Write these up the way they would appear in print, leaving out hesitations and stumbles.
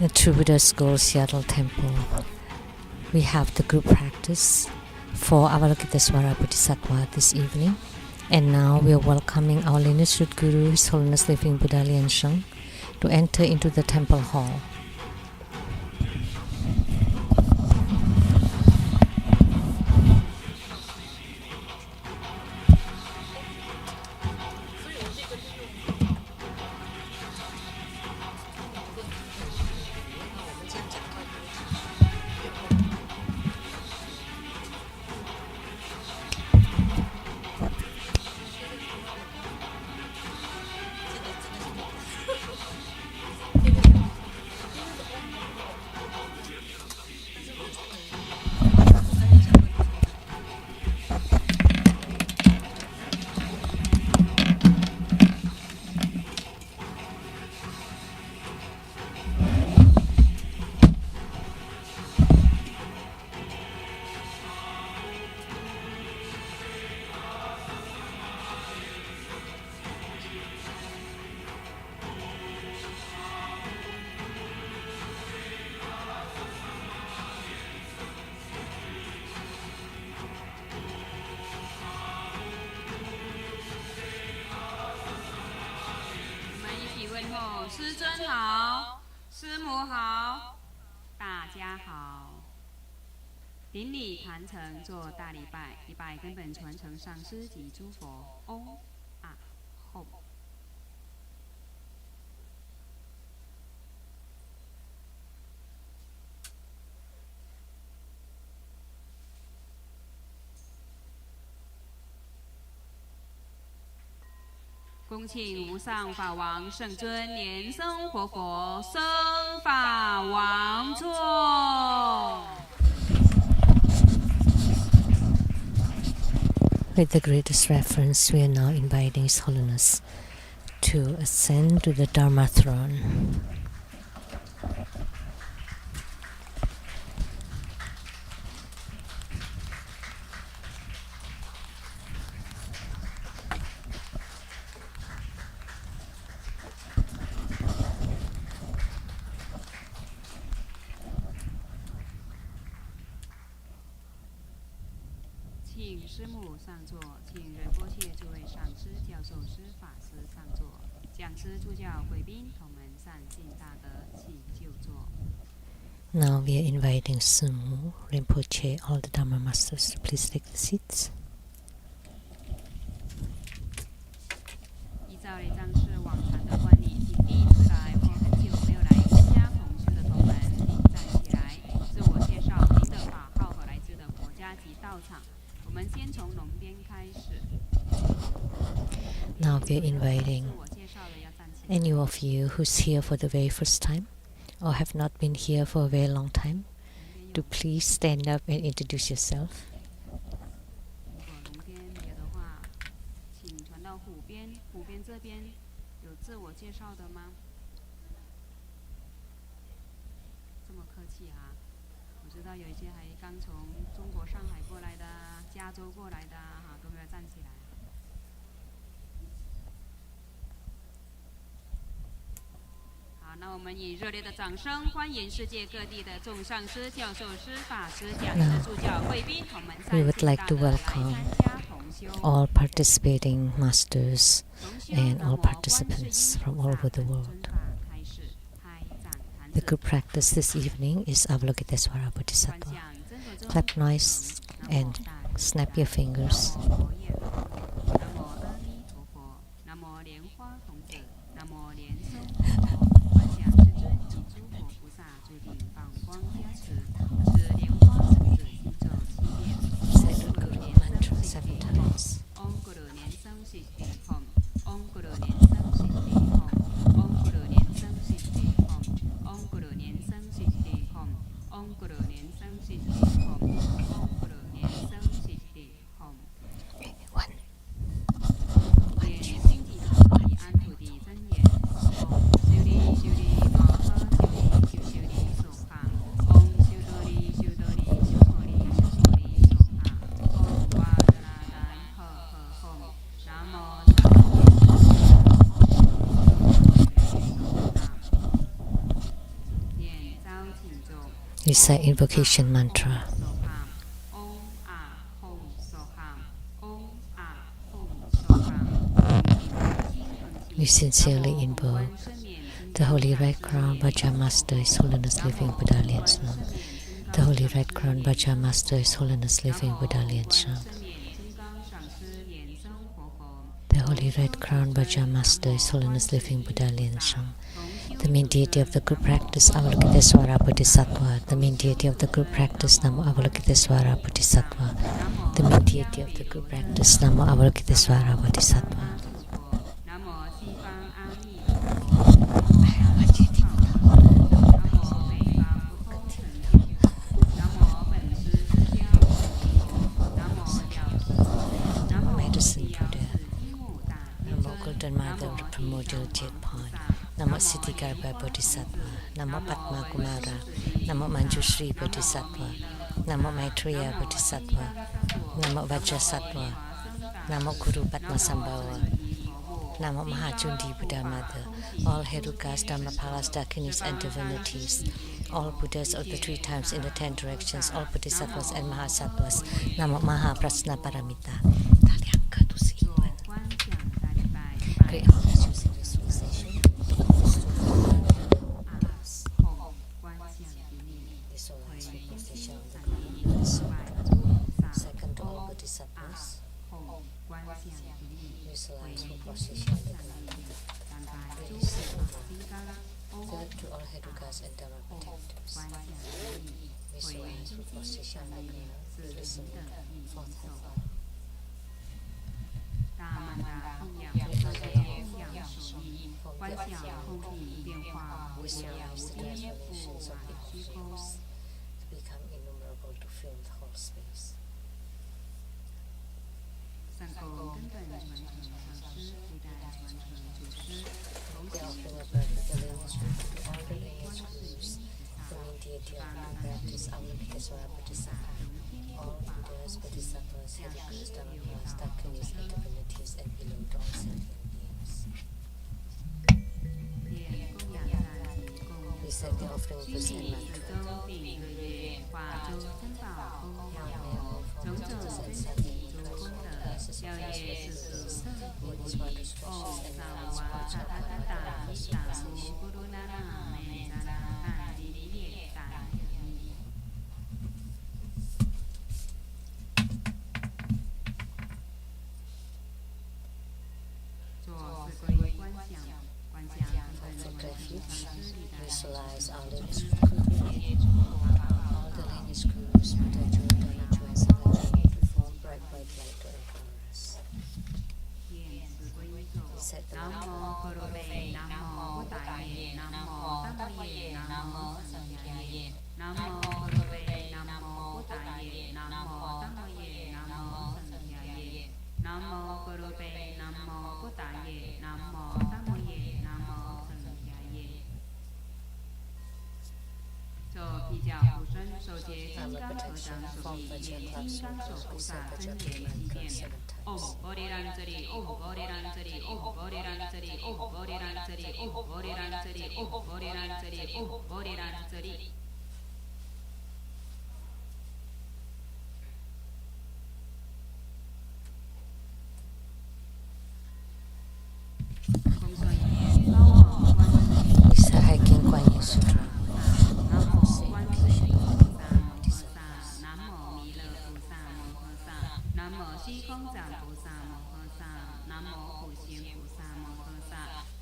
the True Buddha's School Seattle Temple, we have the group practice for Avalokitesvara Bodhisattva this evening. And now we are welcoming our lineage root Guru, His Holiness Living Buddha Liansheng, to enter into the temple hall.师尊好，师母好，大家好。顶礼坛城做大礼拜，礼拜根本传承上师及诸佛。嗡啊吽。恭请无上法王圣尊莲生活佛生法王座。With the greatest reverence, we are now inviting His Holiness to ascend to the Dharma throne. Now we are inviting Sumu, Rinpoche, all the Dharma Masters to please take the seats. 依照雷藏寺往常的惯例，请第一次来或很久没有来参加同修的同门，请站起来，自我介绍您的法号和来自的国家及道场。我们先从龙边开始。Now we are inviting any of you who's here for the very first time or have not been here for a very long time to please stand up and introduce yourself. 如果龙边没有的话，请传到虎边。虎边这边有自我介绍的吗？这么客气啊！我知道有一些还刚从中国上海过来的、加州过来的哈，都没有站起来。那我们以热烈的掌声欢迎世界各地的众上师、教授师、法师、讲师、助教、贵宾同门We would like to welcome all participating masters and all participants from all over the world. The group practice this evening is Avalokitesvara Bodhisattva. Clap noise and snap your fingers. say invocation mantra. We sincerely invoke the Holy Red Crown Vajra Master, His Holiness Living Buddha Lien Sum. The Holy Red Crown Vajra Master, His Holiness Living Buddha Lien Sum. The Holy Red Crown Vajra Master, His Holiness Living Buddha Lien Sum. The main deity of the group practice, Avalokitesvara Bodhisattva. The main deity of the group practice, Namo Avalokitesvara Bodhisattva. The main deity of the group practice, Namo Avalokitesvara Bodhisattva. Golden Mother of the Primordial Jade Pond, Namo Siddhigarba Bodhisattva, Namo Padma Kumara, Namo Manjushri Bodhisattva, Namo Maitreya Bodhisattva, Namo Vajrasattva, Namo Guru Padma Sambhava, Namo Mahajundi Buddha Mother, all Herukas, Dhammapalas, Dakinis and divinities, all Buddhas of the 3 times in the 10 directions, all Bodhisattvas and Mahasattvas, Namo Mahaprasna Paramita. Great honors using visualization. Visualize with position on the ground. Second to all Bodhisattvas. Visualize with position on the ground. Third to all Herukas and Dhamma protectors. Visualize with position on the ground. Listen. Fourth and fourth. Visualize the transformations of the flames to become innumerable to fill the whole space. The offering of birth with the lineage to all the lineage groups, the main deity of our practice, Avalokitesvara Bodhisattva, all Buddhas, Bodhisattvas, Herukas, Dhammapalas, Dakinis and divinities, and below to all sentient beings. We said the offering of this and mantra. Visualize all the lineage groups, Buddha, Jewel, Donna, Jewel, and Sangha, perform bright white light to empower us. Set the mantra. Isa Hiking Guanyin Sutra.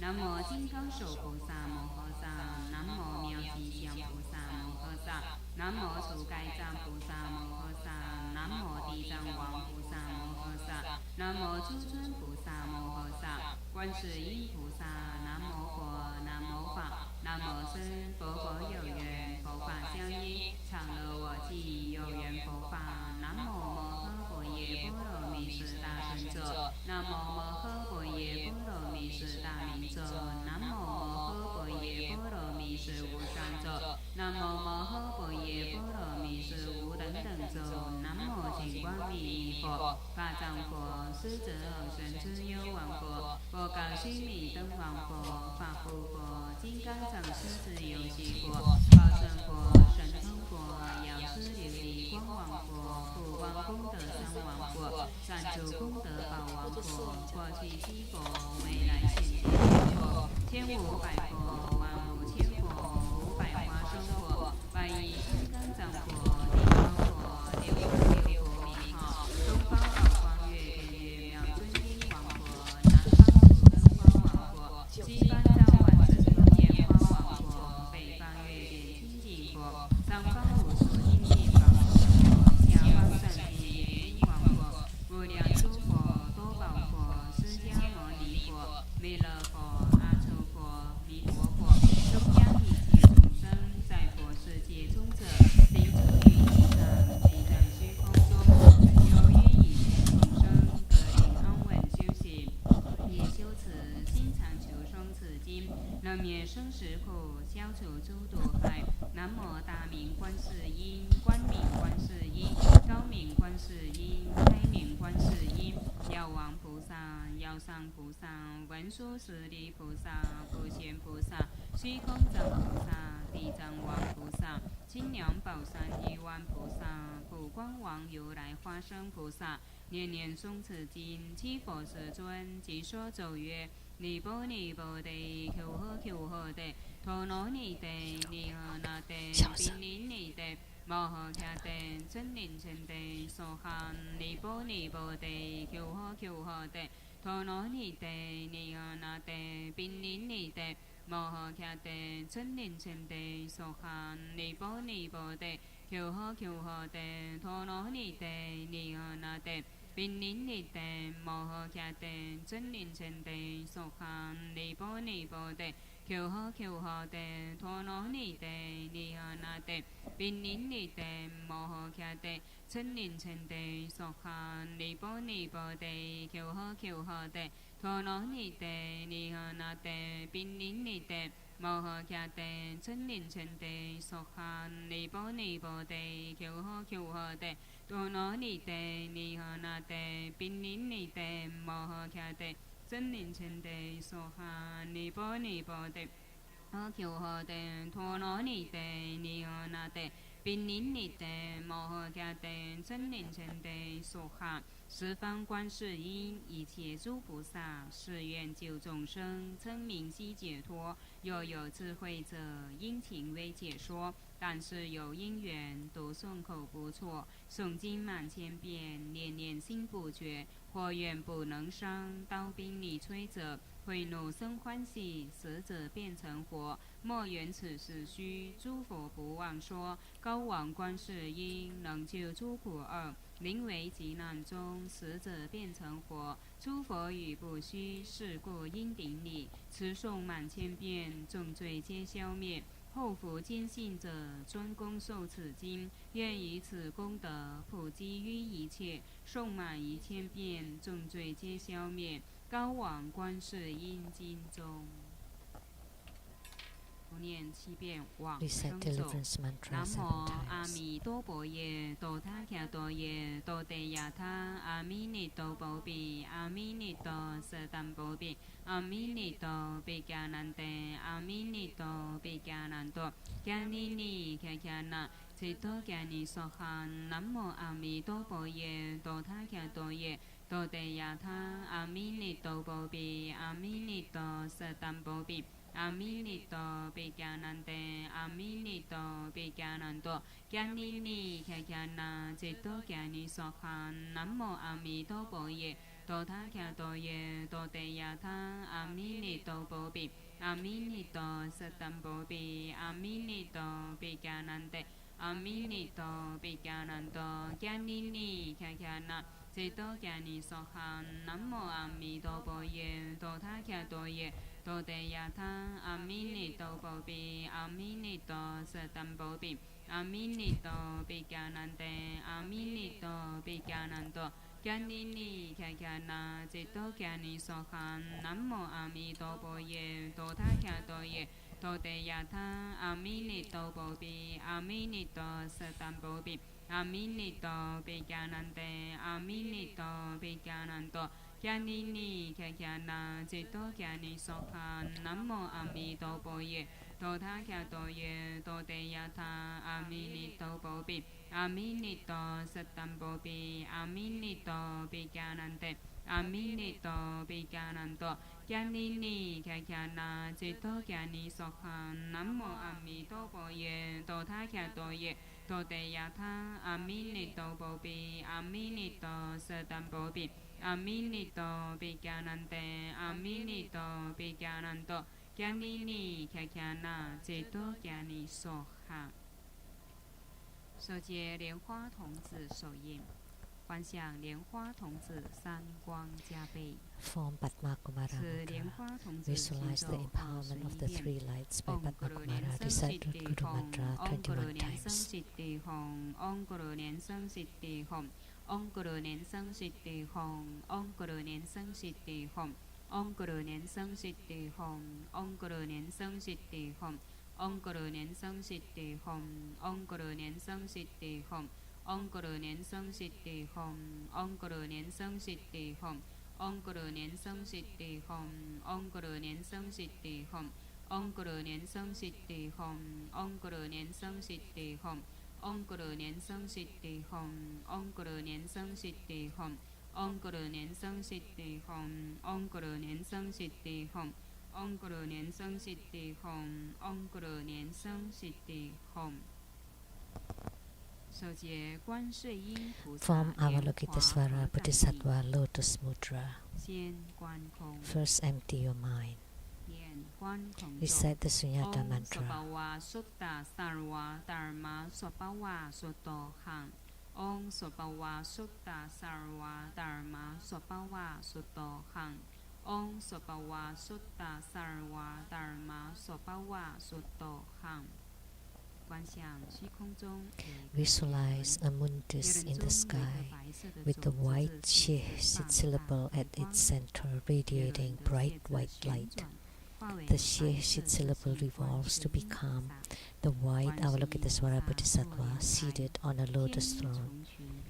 Namo 金刚手菩萨摩诃萨，南无妙吉祥菩萨摩诃萨，南无除盖藏菩萨摩诃萨，南无地藏王菩萨摩诃萨，南无诸尊菩萨摩诃萨，观世音菩萨，南无佛，南无法，南无僧，佛佛有缘，佛法相应，常乐我净，有缘佛法，南无摩诃佛耶波罗蜜是大神咒，南无摩诃佛耶波罗蜜是大明咒。南无摩诃佛耶波罗蜜是无上咒，南无摩诃佛耶波罗蜜是无等等咒，南无净光明明佛，法藏佛，狮子二神之幽王佛，佛告须弥灯王佛，法护佛，金刚藏狮子游戏佛，报身佛，神通佛，王功德三王佛，三足功德宝王佛，过去七佛，未来现前佛，千无百佛，万无千佛，五百花生佛，百亿金刚藏佛，地高佛，六佛名号，东方宝光月天月妙尊金王佛，南方土灯光王佛，西方照万紫风焰花王佛，北方月点清净佛，上方无数精进宝佛，下方善地圆王佛，无量诸佛多宝佛，释迦牟尼佛，弥勒佛，阿弥佛，弥陀佛，中央一切众生在佛世界中者，行诸于地上，即在虚空中，由于一切众生得令安稳修行，也修此心常求生此经，能灭生死苦，消除诸毒害。南无大明观世音，光明观世音，高明观世音，开明观世音，药王菩萨，药上菩萨，文殊师利菩萨，普贤菩萨，虚空藏菩萨，地藏王菩萨，清凉宝山玉湾菩萨，普光王如来花生菩萨，念念诵此经，七佛世尊即说咒曰：尼波尼波地，求呵求呵地，陀罗尼地，尼诃那地，毗尼尼地，摩诃迦地，真灵真地，娑哈尼波尼波地，求呵求呵地，陀罗尼地，尼诃那地，毗尼尼地，摩诃迦地，真灵真地，娑哈尼波尼波地，求呵求呵地，陀罗尼地，尼诃那地。毗尼尼地，摩诃迦地，真灵真地，娑哈尼波尼波地，求呵求呵地，陀罗尼地，尼诃那地，毗尼尼地，摩诃迦地，真灵真地，娑哈尼波尼波地，求呵求呵地，陀罗尼地，尼诃那地，毗尼尼地，摩诃迦地，真灵真地，娑哈尼波尼波地，求呵求呵地。陀罗尼地，尼诃那地，毗尼尼地，摩诃迦地，真灵真地，娑哈尼波尼波地，呵求呵地，陀罗尼地，尼诃那地，毗尼尼地，摩诃迦地，真灵真地，娑哈。十方观世音，一切诸菩萨，誓愿救众生，称名悉解脱。若有智慧者，应请为解说。但是有因缘，读诵口不错，诵经满千遍，念念心不绝。或愿不能伤，刀兵利摧者，会怒生欢喜，死者变成活。莫缘此事虚，诸佛不忘说。高王观世音，能救诸苦厄。临危急难中，死者变成活。诸佛语不虚，是故应顶礼。持诵满千遍，重罪皆消灭。后福坚信者，专攻受此经，愿以此功德普及于一切。诵满1000遍，重罪皆消灭。高往观世音经中。念7遍往生咒。南无阿弥陀佛耶，多他伽多耶，多地亚他，阿弥尼多波比，阿弥尼多舍旦波比，阿弥尼多比迦难地，阿弥尼多比迦难多，迦尼尼迦迦那，切多迦尼娑哈。南无阿弥陀佛耶，多他伽多耶，多地亚他，阿弥尼多波比，阿弥尼多舍旦波比。阿弥尼多比迦难地，阿弥尼多比迦难多，迦尼尼迦迦那，切多迦尼娑哈。南无阿弥陀佛耶，多他伽多耶，多地亚他，阿弥尼多波比，阿弥尼多舍旦波比，阿弥尼多比迦难地，阿弥尼多比迦难多，迦尼尼迦迦那，切多迦尼娑哈。南无阿弥陀佛耶，多他伽多耶。多地亚他，阿弥尼多波比，阿弥尼多舍旦波比，阿弥尼多比迦难地，阿弥尼多比迦难多，迦尼尼迦迦那，切多迦尼娑哈。南无阿弥陀佛耶，多他伽多耶，多地亚他，阿弥尼多波比，阿弥尼多舍旦波比，阿弥尼多比迦难地，阿弥尼多比迦难多。迦尼尼迦迦那，切多迦尼娑哈。南无阿弥陀佛耶，多他伽多耶，多地亚他，阿弥尼多波比， อามินิโตสัตตัมโปปิอามินิโตปิกานันเตอามินิโตปิกานันโตแกนินีแคแคนาจิตโตแกนิสขันนัมโมอามิโตโปเยโตทาแคโตเยโตเตยะทาอามินิโตโปปิอามินิโตสัตตัมโปปิอามินิโตปิกานันเตอามินิโตปิกานันโตแกนินีแคแคนาจิตโตแกนิสขัน手结莲花童子手印，观想莲花童子三光加倍。 Form Padma Kumara 此莲 mantra. 花童子 Visualize the 行走 empowerment of the 随 three 意 lights by 唵 Padma 咕噜 Kumara. 莲生 Recite 悉 the 地 Guru 吽， mantra 唵咕噜 21 莲生 times. 悉地吽，唵咕噜莲生悉地吽，唵咕噜莲生悉地吽，唵咕噜莲生悉地吽，唵咕噜莲生悉地吽，唵咕噜莲生悉地吽，唵咕噜莲生悉地吽，唵咕噜莲生悉地吽。唵咕噜莲生悉地吽，唵咕噜莲生悉地吽，唵咕噜莲生悉地吽，唵咕噜莲生悉地吽，唵咕噜莲生悉地吽，唵咕噜莲生悉地吽，唵咕噜莲生悉地吽，唵咕噜莲生悉地吽，唵咕噜莲生悉地吽，唵咕噜莲生悉地吽，唵咕噜莲生悉地吽，唵咕噜莲生悉地吽。 Form Avalokitesvara Bodhisattva Lotus Mudra. 先观空， First empty your mind. 眼观空中。 Recite the Sunyata 唵 mantra. 索巴瓦苏达萨尔瓦达尔玛索巴瓦索多汉。唵索巴瓦苏达萨尔瓦达尔玛索巴瓦索多汉。唵索巴瓦苏达萨尔瓦达尔玛索巴瓦索多汉。 Visualize a moon disk in the sky with the white She syllable at its center radiating bright white light. The She syllable revolves to become the white Avalokitesvara Bodhisattva seated on a lotus throne,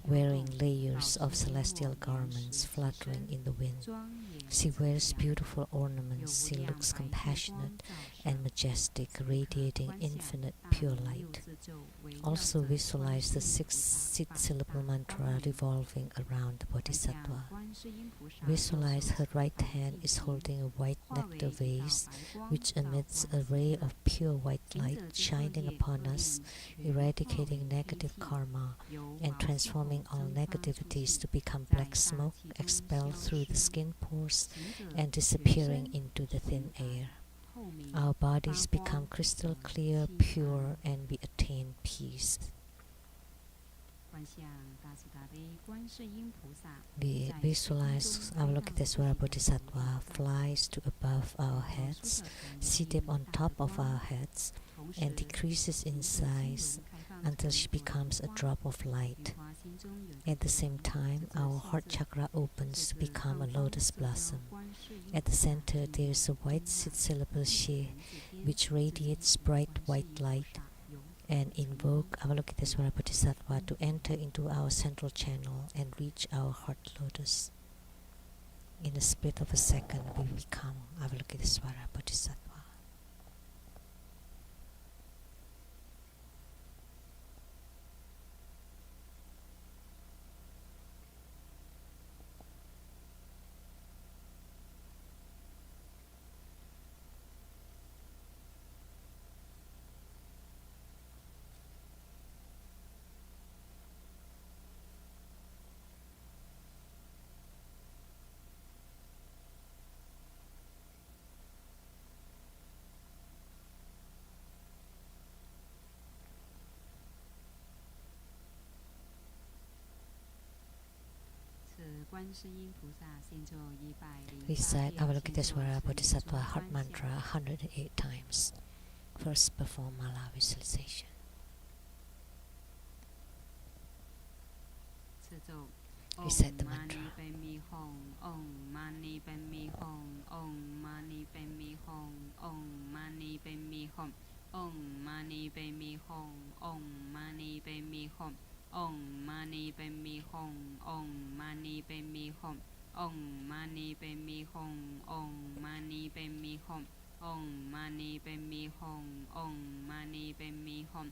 wearing layers of celestial garments fluttering in the wind. She wears beautiful ornaments. She looks compassionate and majestic, radiating infinite pure light. Also visualize the 6-syllable mantra revolving around the Bodhisattva. Visualize her right hand is holding a white nectar vase which emits a ray of pure white light shining upon us, eradicating negative karma and transforming all negativities to become black smoke expelled through the skin pores and disappearing into the thin air. Our bodies become crystal clear, pure, and we attain peace. We visualize Avalokitesvara Bodhisattva flies to above our heads, seated on top of our heads, and decreases in size until she becomes a drop of light. At the same time, our heart chakra opens to become a lotus blossom. At the center, there is a white syllable She, which radiates bright white light, and invoke Avalokitesvara Bodhisattva to enter into our central channel and reach our heart lotus. In a split of a second, we become Avalokitesvara Bodhisattva. Recite Avalokitesvara Bodhisattva Heart Mantra 108 times. First perform Mala visualization. Recite the mantra. Om Mani Padme Hum, Om Mani Padme Hum, Om Mani Padme Hum, Om Mani Padme Hum, Om Mani Padme Hum, Om Mani Padme Hum, Om Mani Padme Hum, Om Mani Padme Hum, Om Mani Padme Hum, Om Mani Padme Hum, Om Mani Padme Hum,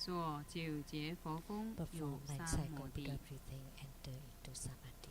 做9节佛功，有 perform 9 三 cycle 摩 Buddha 地。 breathing, enter into samadhi.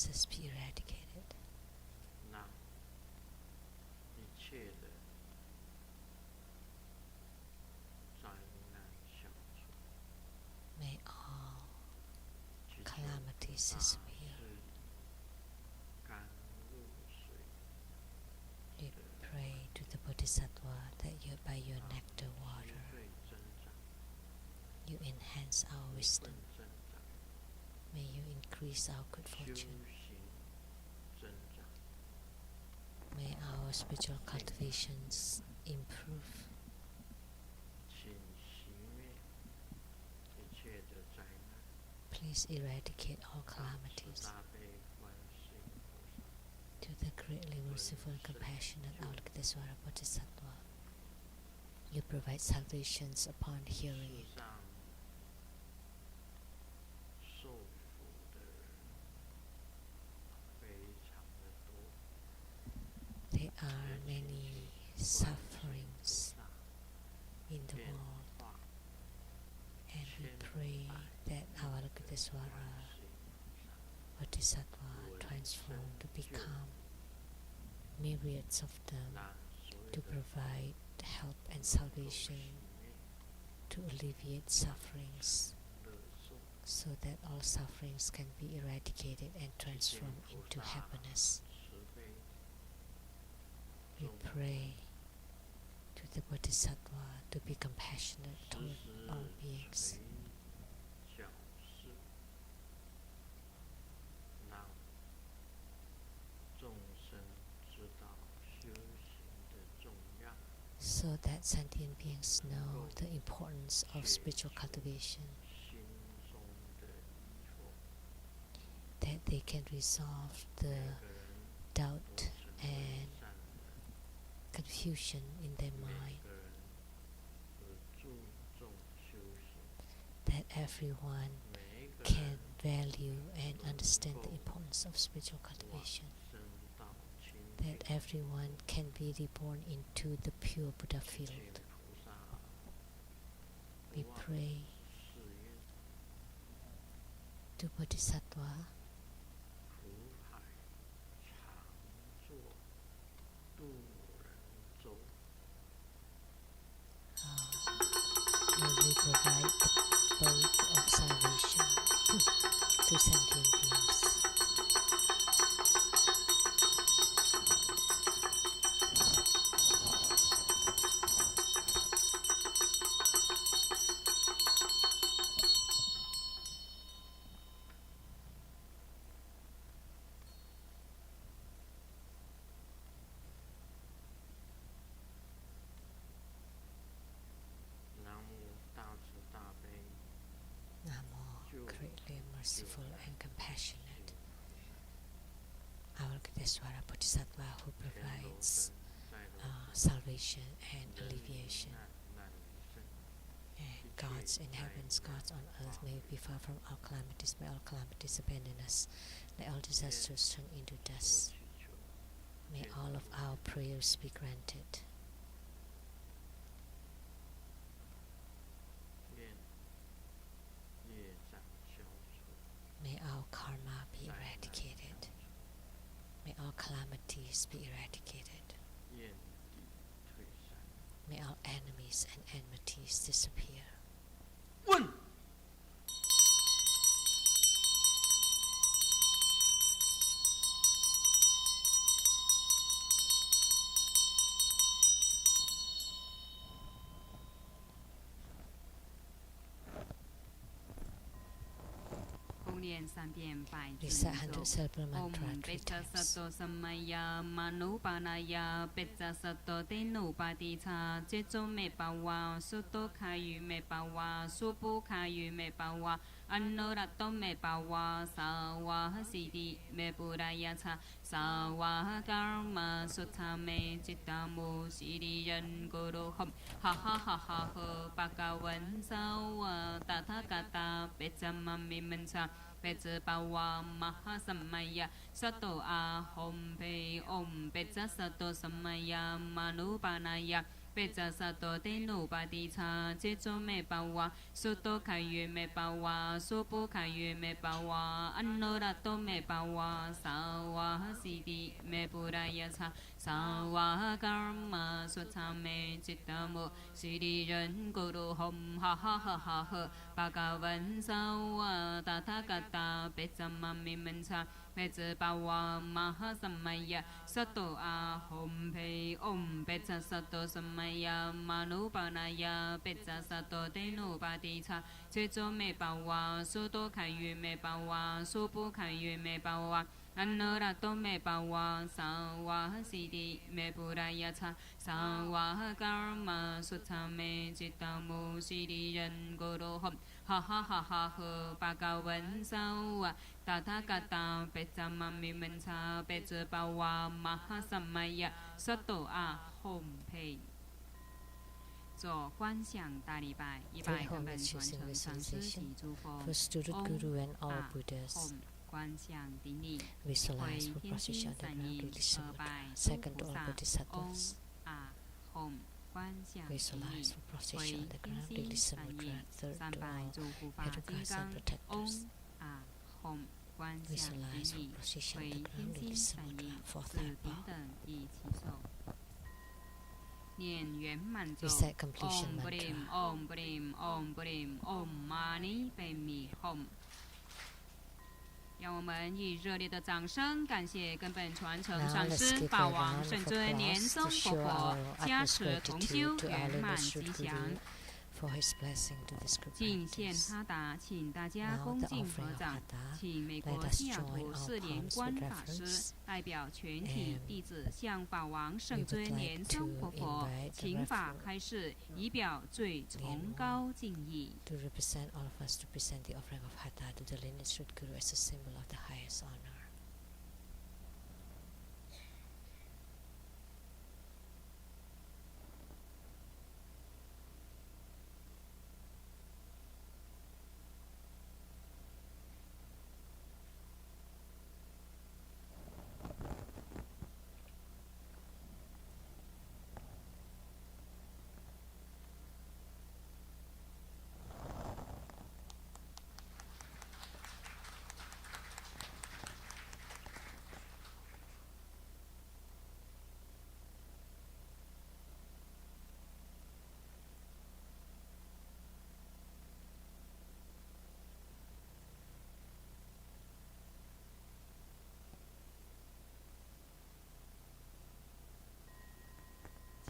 illnesses be eradicated. May all calamities disappear. We pray to the Bodhisattva that by your nectar water you enhance our wisdom. May you increase our good fortune. May our spiritual cultivations improve. Please eradicate all calamities. To the greatly merciful and compassionate Avalokitesvara Bodhisattva, you provide salvations upon hearing it. There are many sufferings in the world, and we pray that Avalokitesvara Bodhisattva transform to become myriads of them to provide help and salvation, to alleviate sufferings, so that all sufferings can be eradicated and transformed into happiness. We pray to the Bodhisattva to be compassionate toward all beings. So that sentient beings know the importance of spiritual cultivation, that they can resolve the doubt and confusion in their mind, that everyone can value and understand the importance of spiritual cultivation, that everyone can be reborn into the pure Buddha field. We pray to Bodhisattva may we provide the boat of salvation to sentient beings. Namo, greatly merciful and compassionate Avalokitesvara Bodhisattva, who provides salvation and alleviation. And gods in heavens, gods on earth, may we be far from all calamities. May all calamities abandon us. May all disasters turn into dust. May all of our prayers be granted. May our karma be eradicated. May all calamities be eradicated. May all enemies and enmities disappear. Recite 100 syllable mantra 3 times. Samaya Manupanaya Pizza Sato Tenu Paticha Chicho Me Pawa Suto Kayu Me Pawa Supu Kayu Me Pawa Annorato Me Pawa Sawa Sidi Me Purayacha Sawa Karma Sutta Me Chitamu Siriyan Guru Hom Ha Ha Ha Ha Ho Pakawan Sawa Tathagata Pizza Mami Mensa Pezza Pawa Maha Samaya Sato Ahom Pe Om Pezza Sato Samaya Manupanaya 贝扎萨多德努巴迪查，这周美巴瓦，苏多凯约美巴瓦，苏波凯约美巴瓦，安诺拉多美巴瓦，萨瓦西迪美布拉亚查，萨瓦嘎尔玛苏查美吉达姆，西迪人咕噜哄哈哈哈哈呵，巴嘎文萨瓦达塔嘎达，贝扎玛米门查。贝兹巴瓦玛哈萨玛呀，萨多阿吽培唵，贝扎萨多萨玛呀，玛努巴那呀，贝扎萨多德努巴迪查，这周美巴瓦，苏多凯约美巴瓦，苏布凯约美巴瓦。安那拉多美巴瓦，萨瓦西迪美布拉亚查，萨瓦嘎尔玛苏查美吉达姆西迪人咕噜哄，哈哈哈哈呵，巴嘎文萨瓦。达他嘎达贝扎玛米门查贝兹巴瓦玛哈萨玛呀萨多阿吽培。做观想大礼拜，100根本传承上师及诸佛。唵观想顶礼，回天心三音而拜诸菩萨。唵啊吽观想顶礼，回天心三音三拜诸护法金刚。唵啊吽。观想顶礼，回天心三音四平等一起手，念圆满咒。唵不灵，唵不灵，唵不灵，唵嘛呢呗咪吽。让我们以热烈的掌声，感谢根本传承上师法王圣尊莲松佛佛加持同修圆满吉祥。敬献哈达，请大家恭敬合掌。请美国西雅图四莲观法师代表全体弟子向法王圣尊莲松佛佛请法开示，以表最崇高敬意。To represent all of us to present the offering of Hatha to the lineage root Guru as a symbol of the highest honor.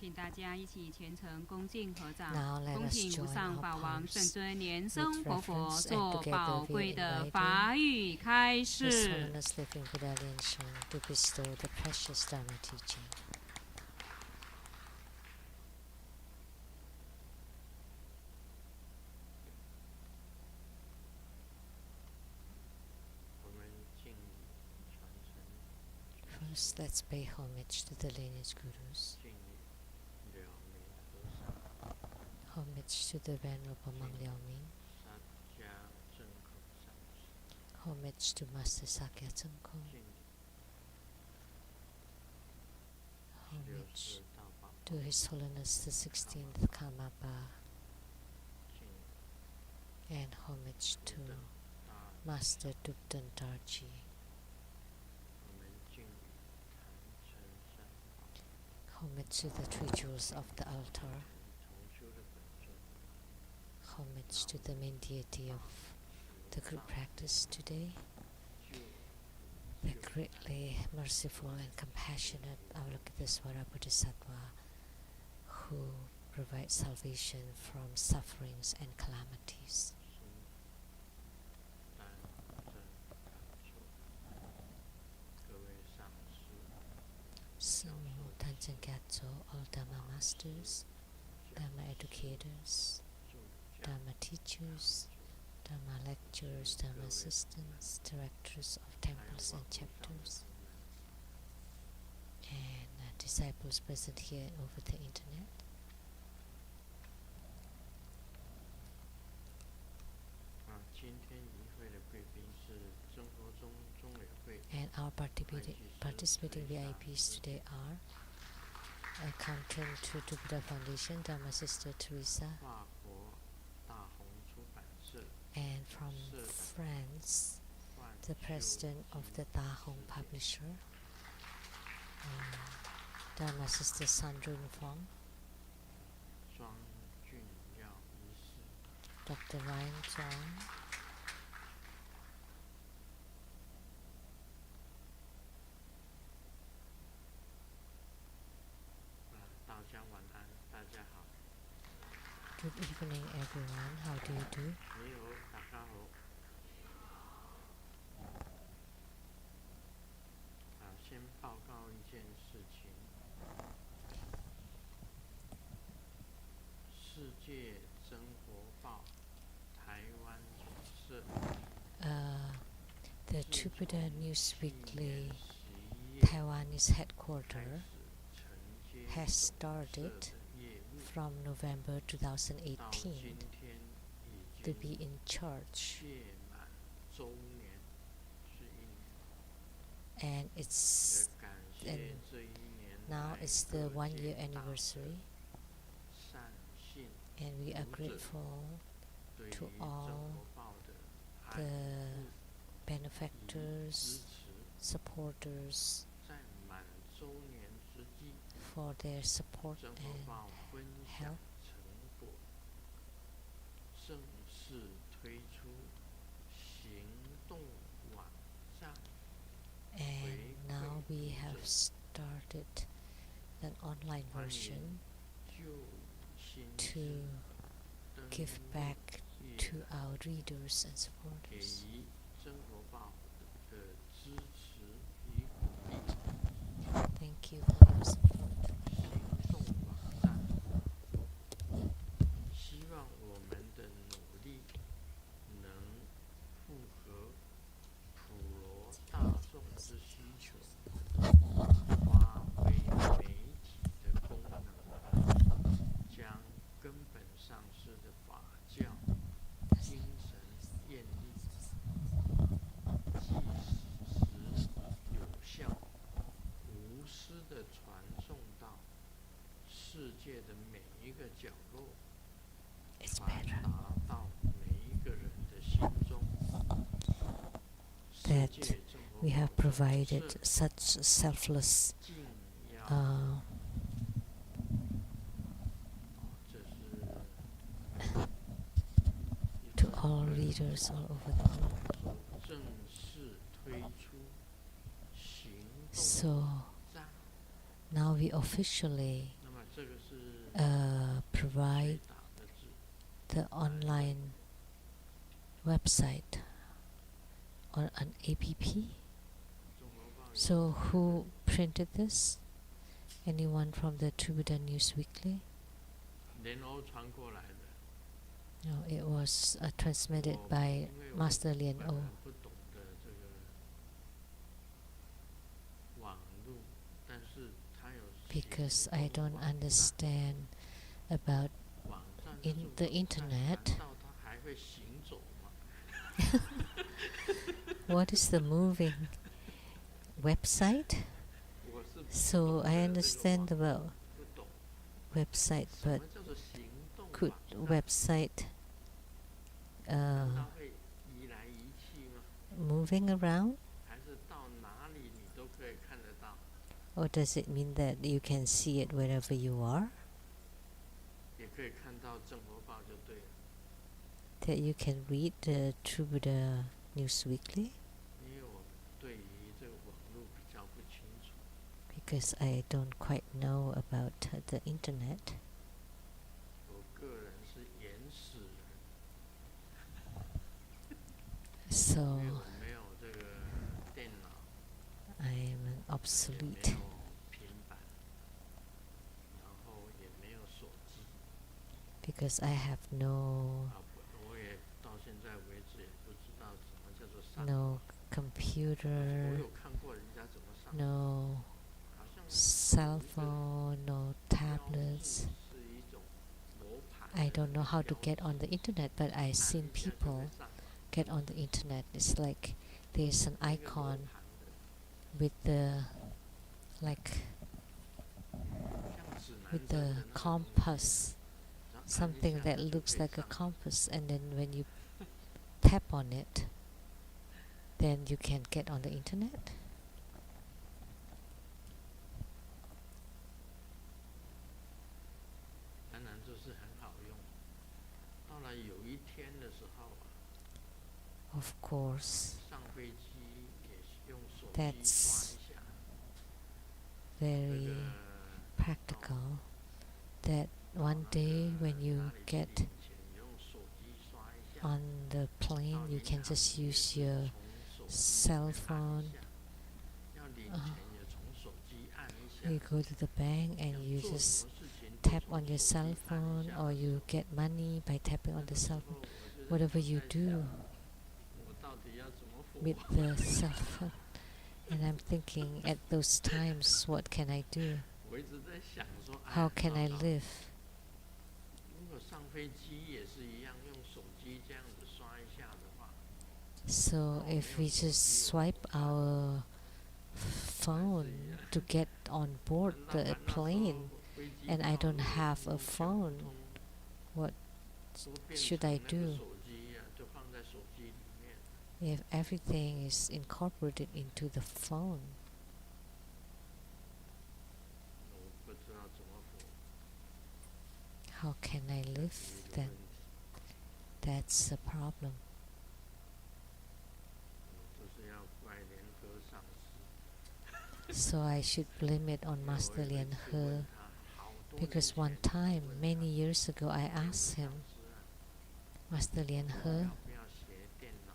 请大家一起虔诚恭敬合掌，恭请无上法王圣尊莲松佛佛做宝贵的法语开示。First, let's pay homage to the lineage gurus. Homage to the Venerable Mang Liao Ming. Homage to Master Sakya Tsongkho. Homage to His Holiness the 16th Karmapa. And homage to Master Dubdan Darji. Homage to the three jewels of the altar. Homage to the main deity of the group practice today, the greatly merciful and compassionate Avalokitesvara Bodhisattva who provides salvation from sufferings and calamities. Sumo Tanchen Gyatso, all Dhamma masters, Dhamma educators, Dhamma teachers, Dhamma lecturers, Dhamma assistants, directors of temples and chapters, and disciples present here and over the internet. And our participating VIPs today are accountant to Buddha Foundation, Dharma Sister Teresa, 法国大红出版社 and from 社长 France, 万 the 秀 president of 基 the Dahong 世界 publisher, Dharma Sister Sandrine Fong, 庄俊耀医师 Dr. Ryan Zhang, 大家晚安，大家好。 Good evening everyone, how do you do? 你好，大家好。先报告一件事情，世界生活报台湾总社 The 自 Two 从 Buddha News 去年 Weekly 11月 Taiwanese 开 headquarters 始承接 has 总社 started 的业务， from November 到 2018 今天已 to 经 be in charge, 届满周年，是1年。 and it's 也感谢 and 这1年 now 来 it's the 各 1 year 界大德 anniversary, 善信 and we are 读者 grateful 对于 to 生 all 活报的爱 the 护以 benefactors, 支持， supporters 在满周年之际， for their support 生活 and 报分享 help. 成果，正式推出行动网站， And now we have started an online 欢 version 迎旧新 to 知登 give 录 back 页 to our readers and 给 supporters. 予生活报的支持与鼓励。 Thank you for your support. 行动网站，希望我们的努力能符合普罗大众之需求，发挥媒体的功能，将根本上师的法教精神愿力，即时有效、无私地传送到世界的每一个角落， It's 传 better 达到每一个人的心中。 世 that 界正活 we have 报的 provided 社 such selfless 敬要， 这是 to all readers all over the world. 正式推出行动 So 网站。 now we officially 那么这个是 provide 打的字， the online website or an app. 中国报有 So who printed this? Anyone from the Two Buddha News Weekly? 联欧传过来的。 No, it was transmitted 我 by 因为我 Master Lian 本 O. 人不懂得这个网路，但是他有 Because 行 I 动 don't 网站 understand about 网站 in 是 the 网站 internet. 难道它还会行走吗？ what is the moving website. 我是不 So 懂 I 得这个 understand 网 about 不懂 website, 什 but 么叫做行动 could 网站？ website 它会移来移去吗？ moving around, 还是到哪里你都可以看得到？ or does it mean that you can see it wherever you are? 也可以看到正活报就对了。 That you can read the True Buddha News Weekly? 因为我对于这个网络比较不清楚， Because I don't quite know about the internet. 我个人是原始人， So 因为我没有这个电脑， I am an 也没 obsolete 有平板，然后也没有手机， because I have no 我也到现在为止也不知道什么叫做上 no 网。我 computer, 有看过人家怎么上网， no 好像 cell phone, no 标志 tablets. 是一种罗盘 I 的 don't know how to 标 get on the internet, but I've 按 seen 一下就会 people 上网 get on the internet. It's like there's an 那个罗 icon 盘的 with the like 像 with the compass, something that looks like a compass, and then when you tap on it, then you can get on the internet. 当然这是很好用。到了有一天的时候啊， Of course, 上飞机也用手机 that's 刷一下， very 这个 practical. That 到 one 那 day 个 when you 哪里去 get 领钱，用手机刷一下。 on the 到 plane, you 银 can 行 just 也 use 是 your 从手机 cell 里面按 phone. 一下，要领钱也从手机按一下。 You go to the bank 要 and you 做 just 什么事情都 tap 从 on your 手 cell 机按一 phone, 下 or 的时 you 候， get money by tapping 那 on the 个时 cell 候 phone. 我就在 Whatever you 在 do 想，我到底要怎么活？ with the cell phone. And I'm thinking at those times, what can I do? 我一直在想说，哎 How 呀， can 糟 I 糕！ live? 如果上飞机也是一样，用手机这样子刷一下的话， So if we just swipe our 还是 phone 一样。 to get on board 那 the 那时候 plane, 飞机 and I 到 don't 了， have a 全 phone, 通 what 都变 should 成 I 那个 do? 手机啊，就放在手机里面。 If everything is incorporated into the phone? 我不知道怎么活， How can I 这 live 是一个 then? 问题。 That's the problem. 就是要怪联合上师。 So I should blame it on 因为我 Master 有一 Lian 次问 He, 他，好多年 because one 前 time, 问 many 他， years ago, I 联合 asked 上 him, 师啊， Master Lian 我 He, 要不要学电脑？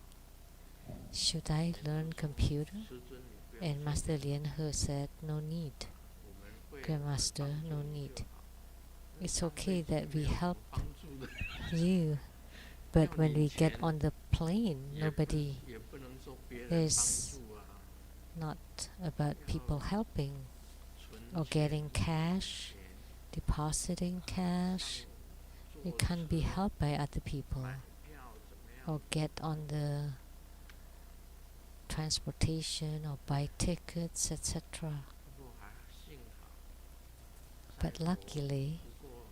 should I 师 learn 说 computer? 师尊你不要 And 学 Master 电 Lian He said, no need. 脑，我们会 Grandmaster, 帮助 no 你 need. 就好。 It's 上 okay 飞机 that 没 we 有什么 help 帮助的， you, but 要 when 领 we get 钱 on the plane, 也不 nobody 也不能说别人 is 帮助啊， not about people helping 存 or 钱 getting cash, 钱 depositing 上 cash. You 坐 can't be 车 helped by other people 买票怎么样？ or get on the transportation or buy tickets, etc. 不过还幸好， But 在国 luckily, 不过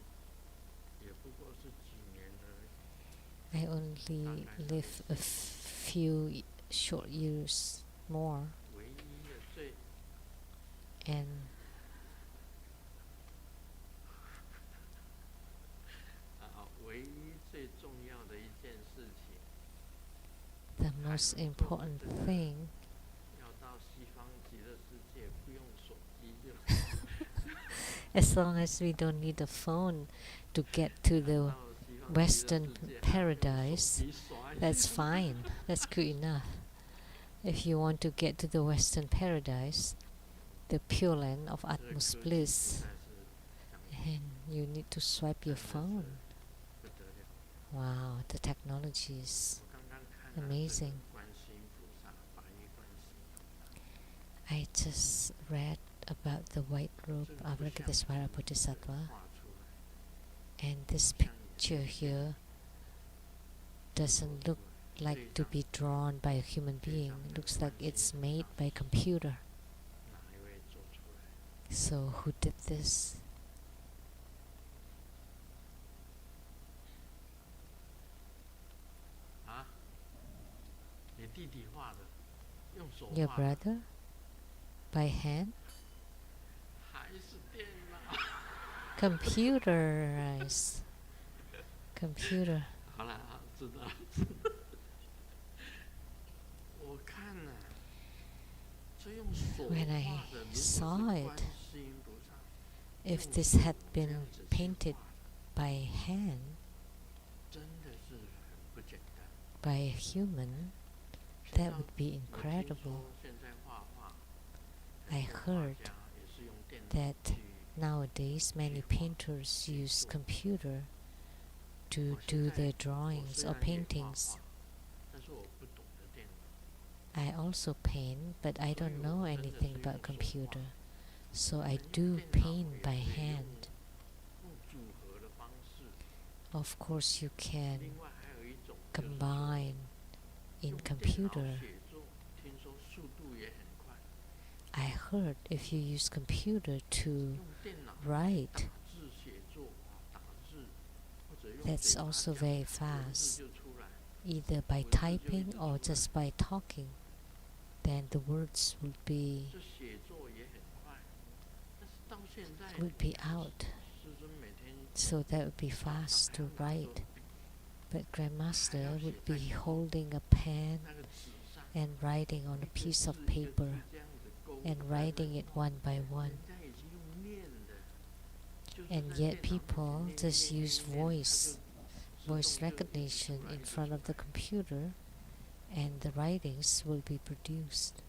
也不过是几年而已。 I only live a few short years more, 唯一的最 and 唯一最重要的一件事情， the most important thing, 要到西方极乐世界不用手机就 as long as we don't need a phone to get to the 到西方极乐 Western 世界 paradise, 还要用手机刷一 that's 下 fine. That's good enough. If you want to get to the Western paradise, the pure land of 这个 utmost 科技 bliss, 实在是讲 and you need to swipe your 真的是 phone. 不得了。 Wow, the technology is 我刚刚看了这个 amazing. 观世音菩萨，白衣观世音菩萨， I just read about the white robe 这个不像 Avalokitesvara 人 Bodhisattva, 画出来， and this 像人 picture here doesn't look 这 like to 张 be drawn by a human being. It looks like it's made by computer. 哪一位做出来？ So who did this? 啊？你弟弟画的，用手 Your 画的， brother? By hand? 还是电脑？ Computerized. Computer. 好了，好知道。我看了，这用手 When I 画的，如果 saw 是 it, 观世音菩萨， if 用 this 手 had 这 been 样子去 painted 画的 by hand, 真的是很不简单。 by a human, 现 that 在 would be 我听 incredible. 说现在画画， I 很多画 heard 家也是用电脑 that 去 nowadays many painters use computer to do their 我 drawings 虽 or 然也画 paintings. 画，但是我不懂得电脑， I also paint, but I don't know anything about computer. So I do paint by hand. 用组合的方式。 Of course, you can 另外还有一种就是说 combine in 用电脑 computer. 写作，听说速度也很快。 I heard if you use computer to 用电脑 write, 打字 that's also very fast, either by typing or just by talking. Then the words would be out. So that would be fast to write. But Grandmaster would be holding a pen and writing on a piece of paper and writing it one by one. And yet people just use voice recognition in front of the computer, and the writings will be produced.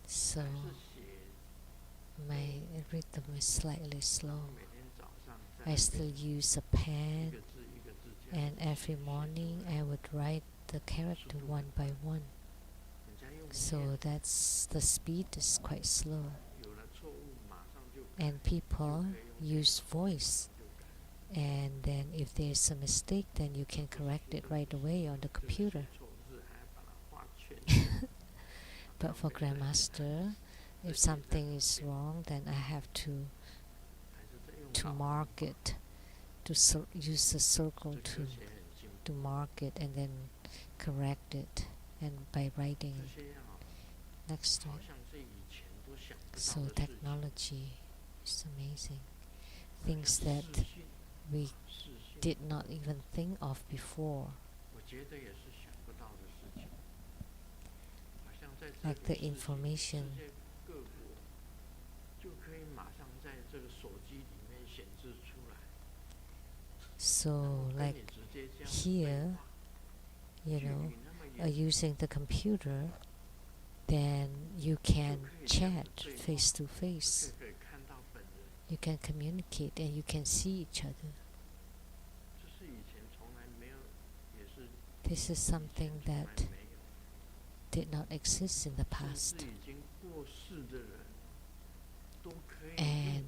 So my rhythm is slightly slow. I still use a pen, and every morning I would write the character one by one. So that's the speed is quite slow. And people use voice, and then if there's a mistake, then you can correct it right away on the computer. But for Grandmaster, if something is wrong, then I have to mark it, to use the circle to mark it and then correct it, and by writing next to it. So technology is amazing. Things that we did not even think of before. Like the information. So like here, using the computer, then you can chat face to face. You can communicate and you can see each other. This is something that did not exist in the past. And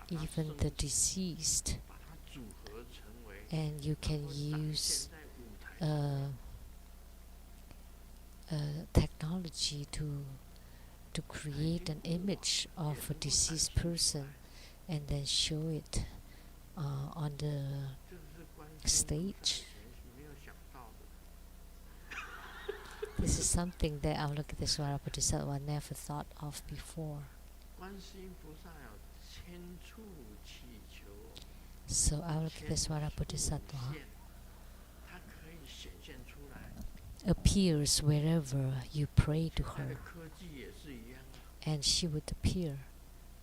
even the deceased, and you can use technology to create an image of a deceased person and then show it on the stage. This is something that Avalokiteshvara Bodhisattva never thought of before. So Avalokiteshvara Bodhisattva appears wherever you pray to her, and she would appear.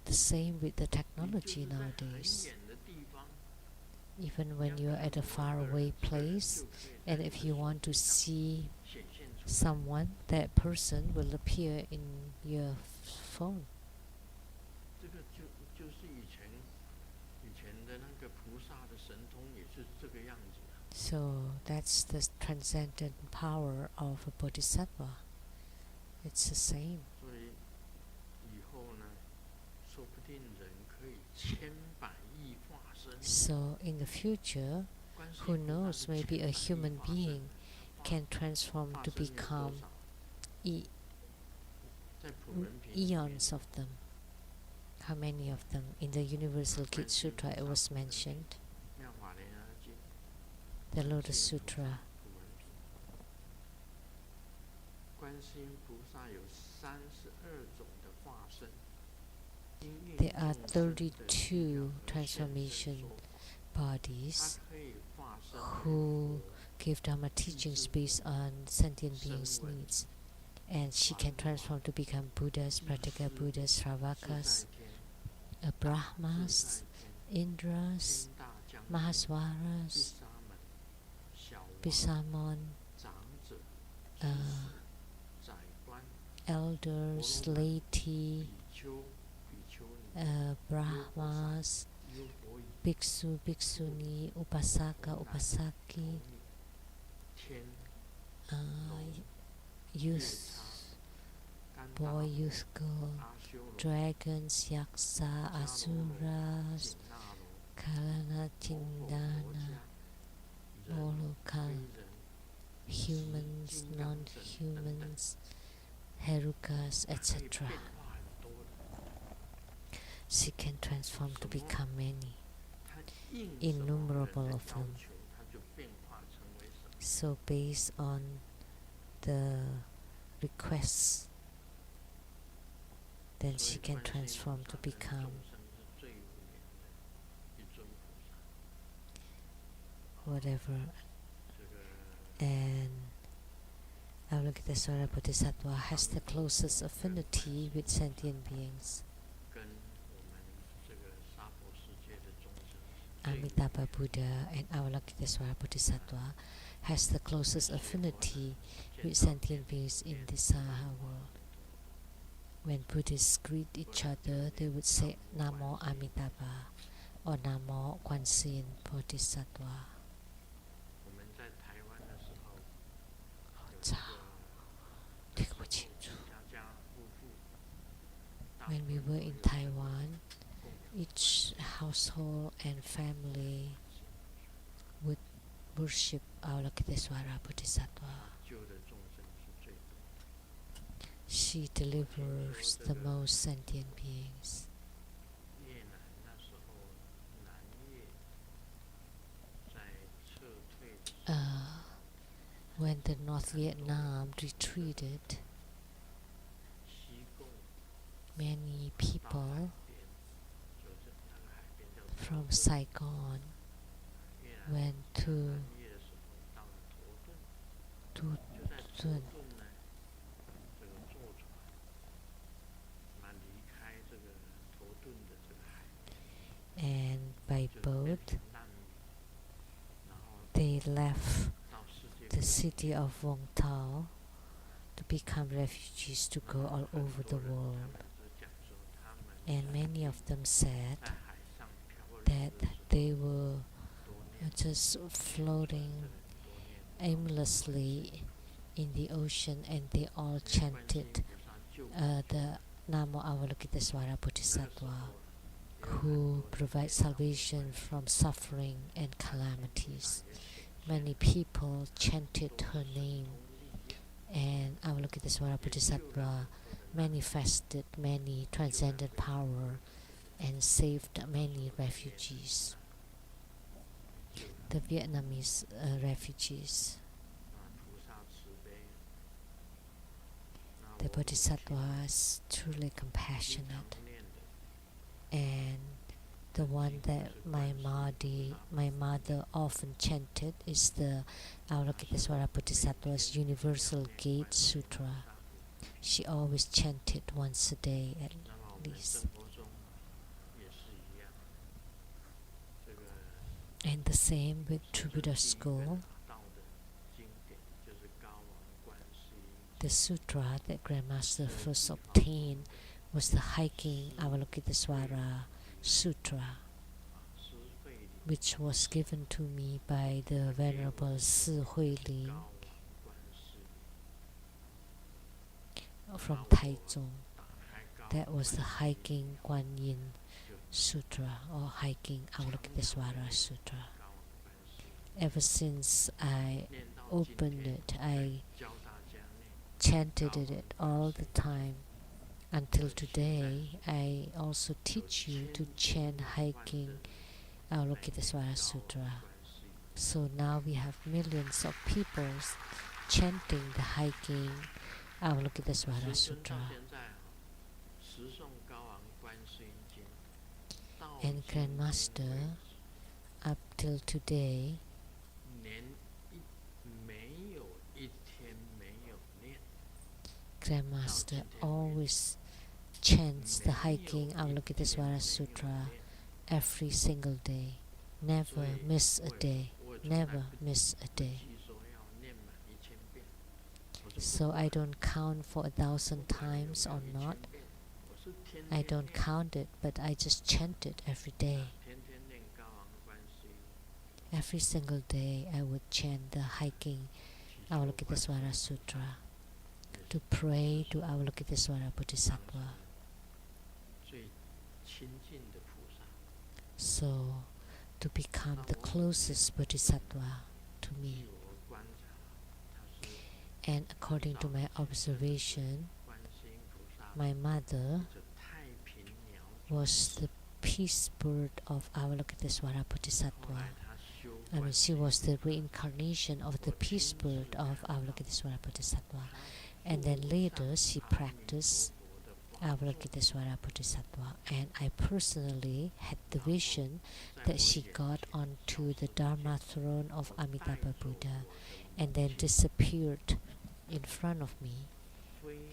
The same with the technology nowadays. Even when you're at a faraway place, and if you want to see someone, that person will appear in your phone. So that's the transcendent power of a bodhisattva. It's the same. So in the future, who knows, maybe a human being can transform to become eons of them. How many of them? In the Universal Gita Sutra it was mentioned. The Lotus Sutra. There are 32 transformation bodies who give Dharma teachings based on sentient beings' needs. And she can transform to become Buddhas, Pratyeka Buddhas, Shravakas, Brahmas, Indras, Mahaswaras, Bisamon, elders, laity, Brahmas, Bhiksu, Bhikshuni, Upasaka, Upasaki, youth, boy, youth, girl, dragons, yaksa, asuras, Kalana, Chindana, Moloka, humans, non-humans, Herukas, 它可以 etc. 变化很多的。 She can transform to become many, 它应什么 innumerable 人的 of 要 them. 求，它就变化成为什么。 So based on the requests, then 所 she 以 can 观世音 transform 菩 to 萨跟 become 众生是最无缘的一尊菩萨。 whatever. 这个 And Avalokitesvara Bodhisattva has the closest affinity with sentient beings. 跟我们这个娑婆世界的众生是最无缘 Amitabha Buddha and Avalokitesvara Bodhisattva has the closest affinity 见 with 到 sentient beings in the Saha world. When Buddhists greet each other, they would say Namo Amitabha or Namo Kwansin Bodhisattva. 我们在台湾的时候，有一操，个听不清楚。家家户户，大 When 部 we 分 were 都 in 有 Taiwan, 共同 each household and family would worship Avalokitesvara Bodhisattva. 救的众生是最多。 She delivers the most sentient beings. 越南那时候南越在撤退的时候， When the North Vietnam retreated, 西贡 many 到海 people 边，就是那个海边叫 from 头顿， Saigon 越南 went to 南越的时候到了头顿，就在头 Tuton 顿呢，这个坐船，那离开这个头顿的这个海边， and by 就变 boat 成难民，然后 they left 到世界 the 各地。 city of Vung Tau to become refugees to go all over the world. And many of them said that they were just floating aimlessly in the ocean and they all chanted the Namo Avalokitesvara Bodhisattva, who provides salvation from suffering and calamities. Many people chanted her name, and Avalokitesvara Bodhisattva manifested many transcendent power and saved many refugees, the Vietnamese refugees. The Bodhisattva is truly compassionate, and the one that my mother often chanted is the Avalokitesvara Bodhisattva's Universal Gate Sutra. She always chanted once a day at least. And the same with Tribhuda School. The sutra that Grandmaster first obtained was the Hiking Avalokitesvara Sutra, which was given to me by the Venerable Si Huiling from Taichung. That was the Hiking Guan Yin Sutra or Hiking Avalokitesvara Sutra. Ever since I opened it, I chanted it all the time. Until today, I also teach you to chant Hiking Avalokitesvara Sutra. So now we have millions of people chanting the Hiking Avalokitesvara Sutra. And Grandmaster, up till today, Grandmaster always chants the Hiking Avalokitesvara Sutra every single day. Never miss a day. Never miss a day. So I don't count for 1,000 times or not. I don't count it, but I just chant it every day. Every single day I would chant the Hiking Avalokitesvara Sutra to pray to Avalokitesvara Bodhisattva. So, to become the closest Bodhisattva to me. And according to my observation, my mother 这太平鸟 was the peace bird of Avalokitesvara Bodhisattva. 他修 I mean, she was the reincarnation of the peace bird of Avalokitesvara Bodhisattva. And then later she practiced Avalokitesvara Bodhisattva. And I personally had the vision that she got onto the Dharma throne of Amitabha Buddha and then disappeared in front of me.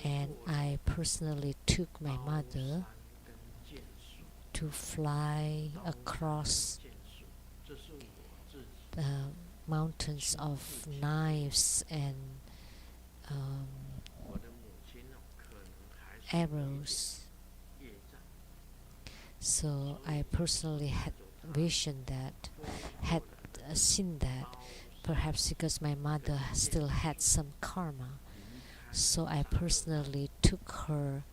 And I personally took my mother to fly across the mountains of knives and arrows. So I personally had vision that, had seen that, perhaps because my mother still had some karma. So I personally took her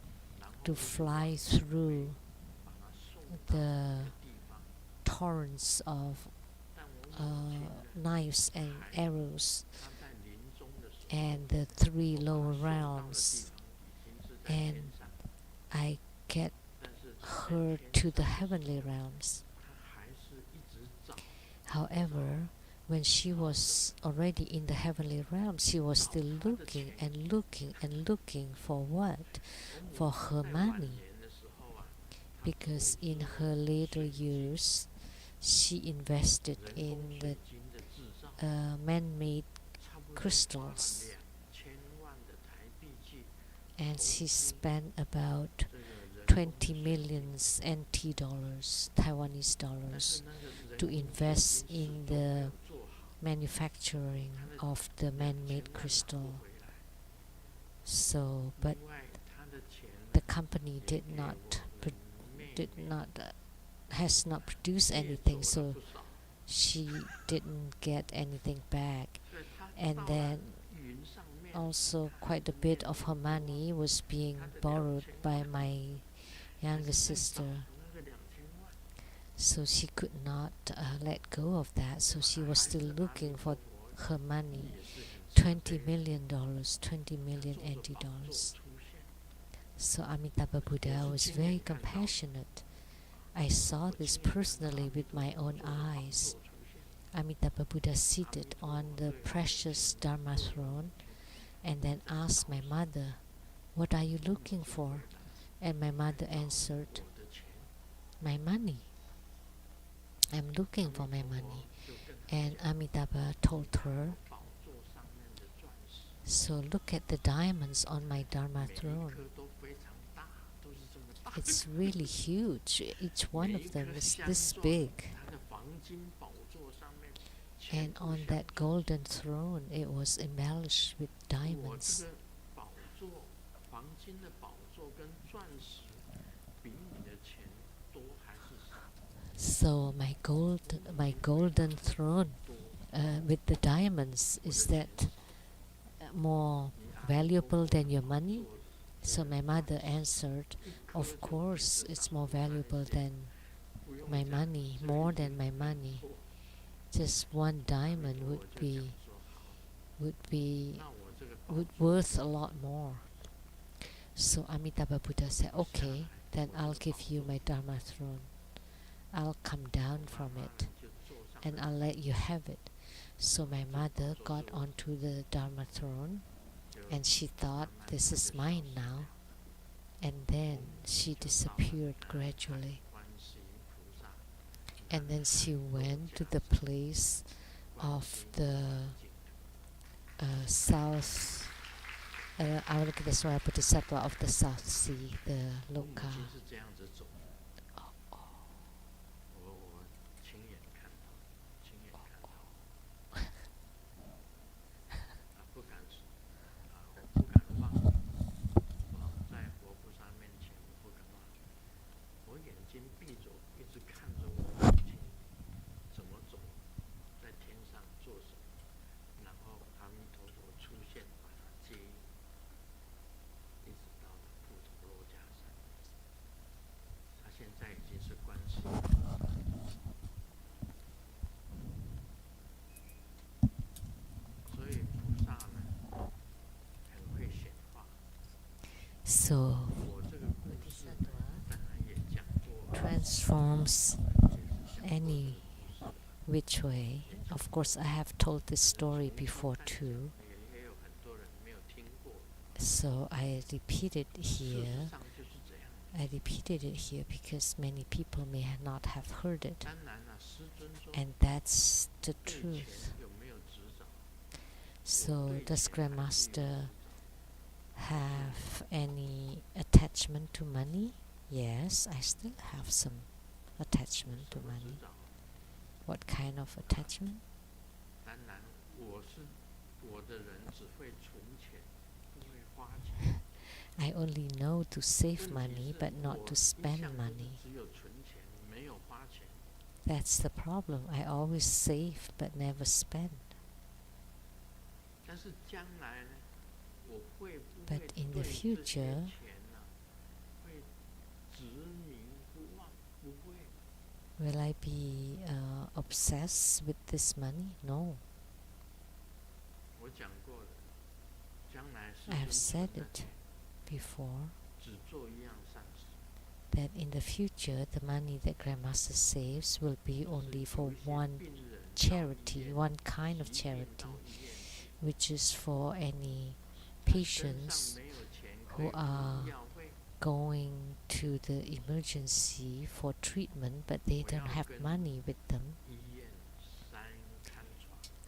to fly through the torrents of knives and arrows and the three lower realms, and I get her to the heavenly realms. However, when she was already in the heavenly realms, she was still looking and looking and looking for what? For her money. Because in her later years, she invested in the man-made crystals, and she spent about 20 million NT dollars, Taiwanese dollars, to invest in the manufacturing of the man-made crystal. So, but the company has not produced anything, so she didn't get anything back. And then also quite a bit of her money was being borrowed by my younger sister, so she could not let go of that, so she was still looking for her money, $20 million, 20 million NT dollars. So Amitabha Buddha was very compassionate. I saw this personally with my own eyes. Amitabha Buddha seated on the precious Dharma throne and then asked my mother, "What are you looking for?" And my mother answered, "My money. I'm looking for my money." And Amitabha told her, "So look at the diamonds on my Dharma throne. It's really huge. Each one of them is this big. And on that golden throne, it was embellished with diamonds. So my golden throne with the diamonds, is that more valuable than your money?" So my mother answered, "Of course, it's more valuable than my money, more than my money. Just one diamond would worth a lot more." So Amitabha Buddha said, "Okay, then I'll give you my Dharma throne. I'll come down from it and I'll let you have it." So my mother got onto the Dharma throne and she thought, "This is mine now." And then she disappeared gradually. And then she went to the place of the South, Avalokitesvara Bodhisattva of the South Sea, the Loka. transforms any which way. Of course, I have told this story before too, so I repeat it here. I repeated it here because many people may not have heard it, and that's the truth. So does Grandmaster have any attachment to money? Yes, I still have some attachment to money. What kind of attachment? I only know to save money but not to spend money. That's the problem. I always save but never spend. But in the future, will I be obsessed with this money? No. I have said it before, that in the future the money that Grandmaster saves will be only for one charity, one kind of charity, which is for any patients who are going to the emergency for treatment but they don't have money with them.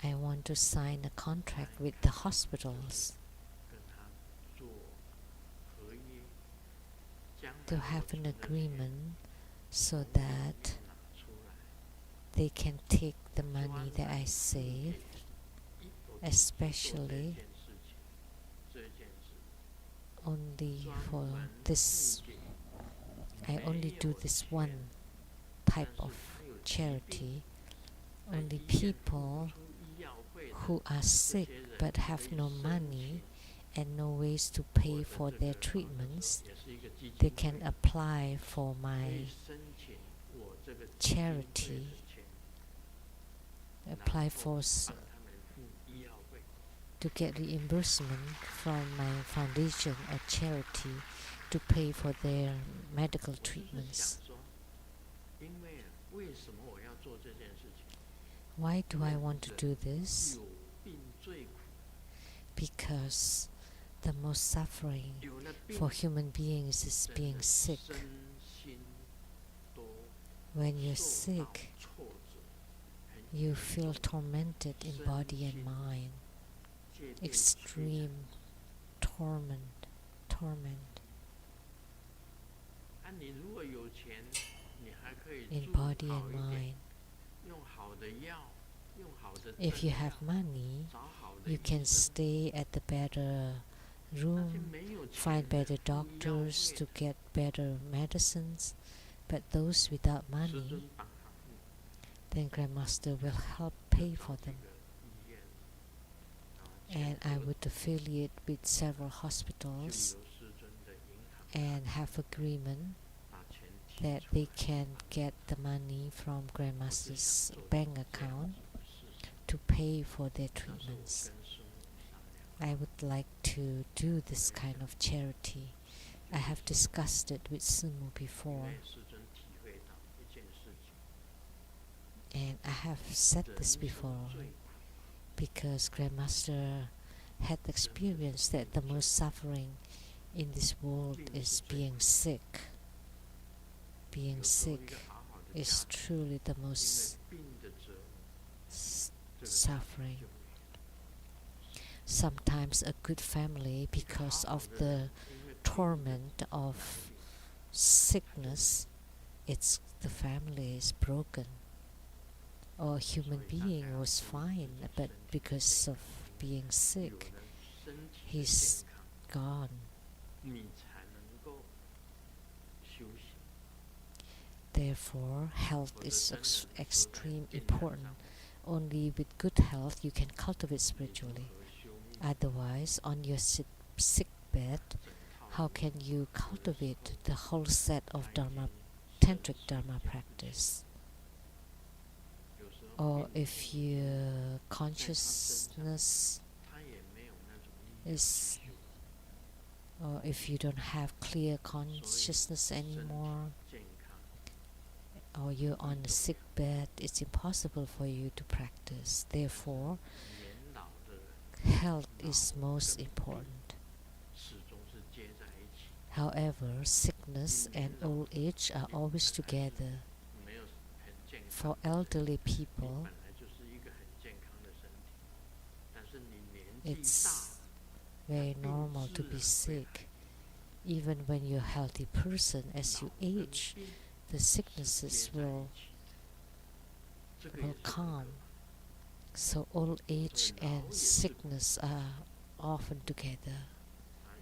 I want to sign a contract with the hospitals to have an agreement so that they can take the money that I save, especially only for this. I only do this one type of charity. Only people who are sick but have no money and no ways to pay for their treatments, they can apply for my charity, apply for to get reimbursement from my foundation or charity to pay for their medical treatments. Why do I want to do this? Because the most suffering for human beings is being sick. When you're sick, you feel tormented in body and mind, extreme torment. In body and mind. If you have money, you can stay at the better room, find better doctors to get better medicines, but those without money, then Grandmaster will help pay for them. And I would affiliate with several hospitals and have agreement that they can get the money from Grandmaster's bank account to pay for their treatments. I would like to do this kind of charity. I have discussed it with Sumu before, and I have said this before because Grandmaster had experienced that the most suffering in this world is being sick. Being sick is truly the most suffering. Sometimes a good family, because of the torment of sickness, the family is broken. Or a human being was fine, but because of being sick, he's gone. Therefore, health is extreme important. Only with good health you can cultivate spiritually. Otherwise, on your sick bed, how can you cultivate the whole set of Dharma, tantric Dharma practice? Or if your consciousness is, or if you don't have clear consciousness anymore, or you're on a sick bed, it's impossible for you to practice. Therefore, 年老的人 health is most important. 始终是接在一起， However, sickness and old age are always together. 没有很健康 For 的人。 elderly 你 people, 本来就是一个很健康的身体，但是你年纪大 it's very normal to be sick. Even when you're a healthy person, as you age, the sicknesses will 这个也 will 是 come. So old age and sickness are often together.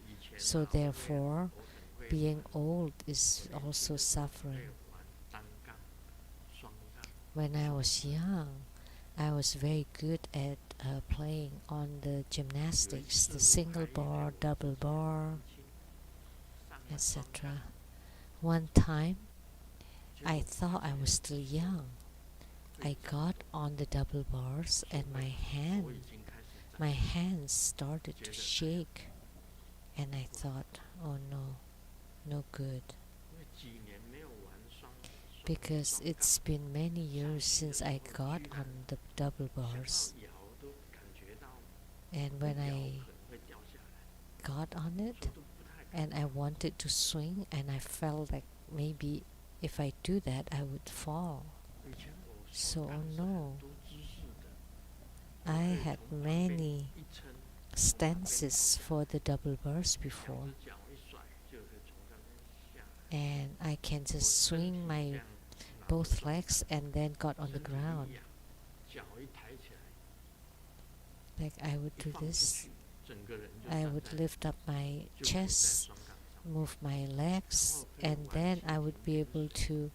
以前 So 我 therefore, 很会 being old is also 会 suffering. 玩单杠、双杠， When I was young, I was very good at playing on the gymnastics, the single bar, double bar, 上了双杠 etc. One time, 结 I 果 thought I was still young. I got on the double bars and 手已经开始长 my hands started to shake. And I thought, oh no, no good. 因为几年没有玩双 Because 双杠 it's been many years since I got on the double 想 bars. 到摇都感觉到 And 不 when 摇 I 可能会掉下来， got on it 手都不太敢 and I wanted to swing, and I felt like maybe if I do that, I would fall. 以前我 So 双杠是 no, 很多姿势的， I 可以 had 从旁边 many 一撑， stances for the double bars 两 before, 只脚一甩就可以从上面下来。 and I can 我 just 身 swing 体这 my 样拿着 both 双 legs and then got on the 身体一 ground. 仰，脚一抬起来， Like I would 一 do 放出 this, 去，整个人就 I 站 would 在 lift up my 就走在 chest, 双杠上， move my legs, and then I would be able to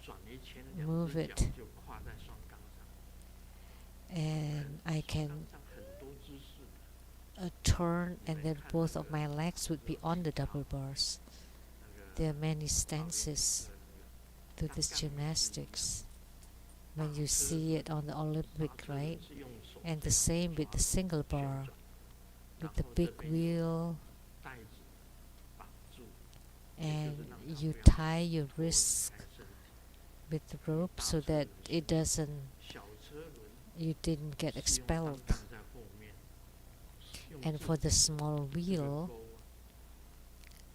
转一圈， move 两 it 只脚就跨在双杠上。 and I 双 can 杠上很多姿势的， turn, and then both of my legs would be on the double bars. 那 There 个 are many 奥林匹 stances 克 to this gymnastics. When you see it on the 那个 Olympic, 马车人 right? 是用手 And 这 the 样 same with the 抓 single 旋 bar, 转， with 然 the 后 big 这边有 wheel, 带子绑住， and 就是让它 you 不要 tie your 脱离 wrists 开身体。 with the rope 大 so 车 that 轮 it 是 doesn't, 小车轮 you didn't get 是用单 expelled. 杠在后面，用 And 这 for the small 这个 wheel, 钩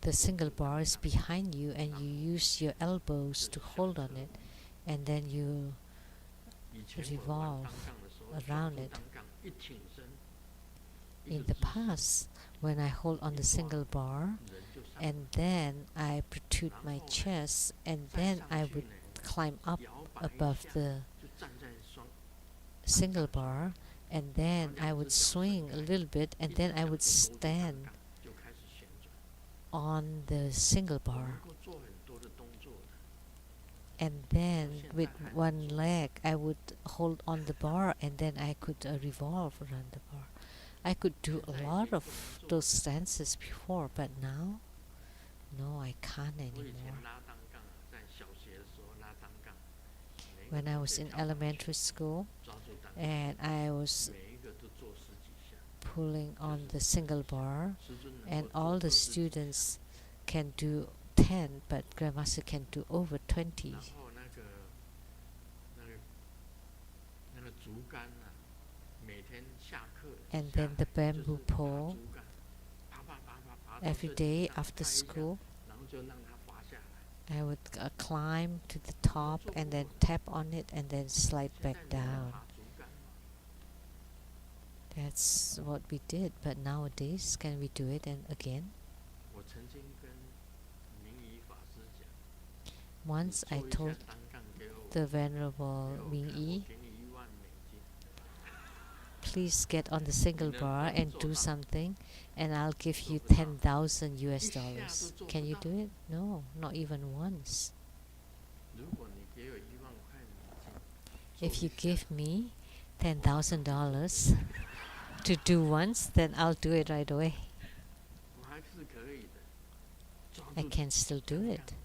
the single bar is behind you, and you use your elbows to hold on it, and then you 以前我玩 revolve 单杠的时候， around 抓住 it. 单杠一挺身，一 In 个 the 姿势 past, when I hold on the single bar, 人就上， and then I protrude my chest, and 再 then 上 I 去 would 呢， climb up 摇摆一 above 下 the 就站在双 single bar, and then I would swing a little bit, and then I would stand 就开始旋转， on the single 我 bar, 能够做很多的动作的。 and then with one leg I would hold on the bar, and then I could revolve around the bar. I could do a lot of those stances before, but now, no, I can't 我以前 anymore. 拉单杠啊，在小学的时候拉单杠，每一个 When I 都 was 可以 in 跳上去 elementary school 抓住单杠， and I was 每一个都做十几下。 pulling on the single bar, 师尊能 and 够做 all the 20几下 students can do 10, but Grandmaster can do over 20. 然后那个竹竿啊，每天下课 And 下 then the 来就是 bamboo 爬 pole, 竹竿，爬到 every 这里 day 上 after 快一下 school, 然后就让它滑下来。 I would climb to the top and then tap on it and then slide 现 back 在你还 down. 爬竹竿吗？ That's what we did, but nowadays, can we do it and again? 我曾经跟明仪法师讲， Once 你 I 做一下 told 单杠给我， the 给 Venerable 我 Ming 看，我 Yi, 给你$10,000。 please get on the single Then bar and do做到。 something, and I'll give you 做不到。 $10,000 US 一下都 dollars. 做 Can 不 you 到。 do it? No, not even once. 如果你给我$10,000美金， If you 做一下 give me $10,000 to do once, then I'll do it right away. 我还是可以的。抓 I 住 can still do 单 it. 杠，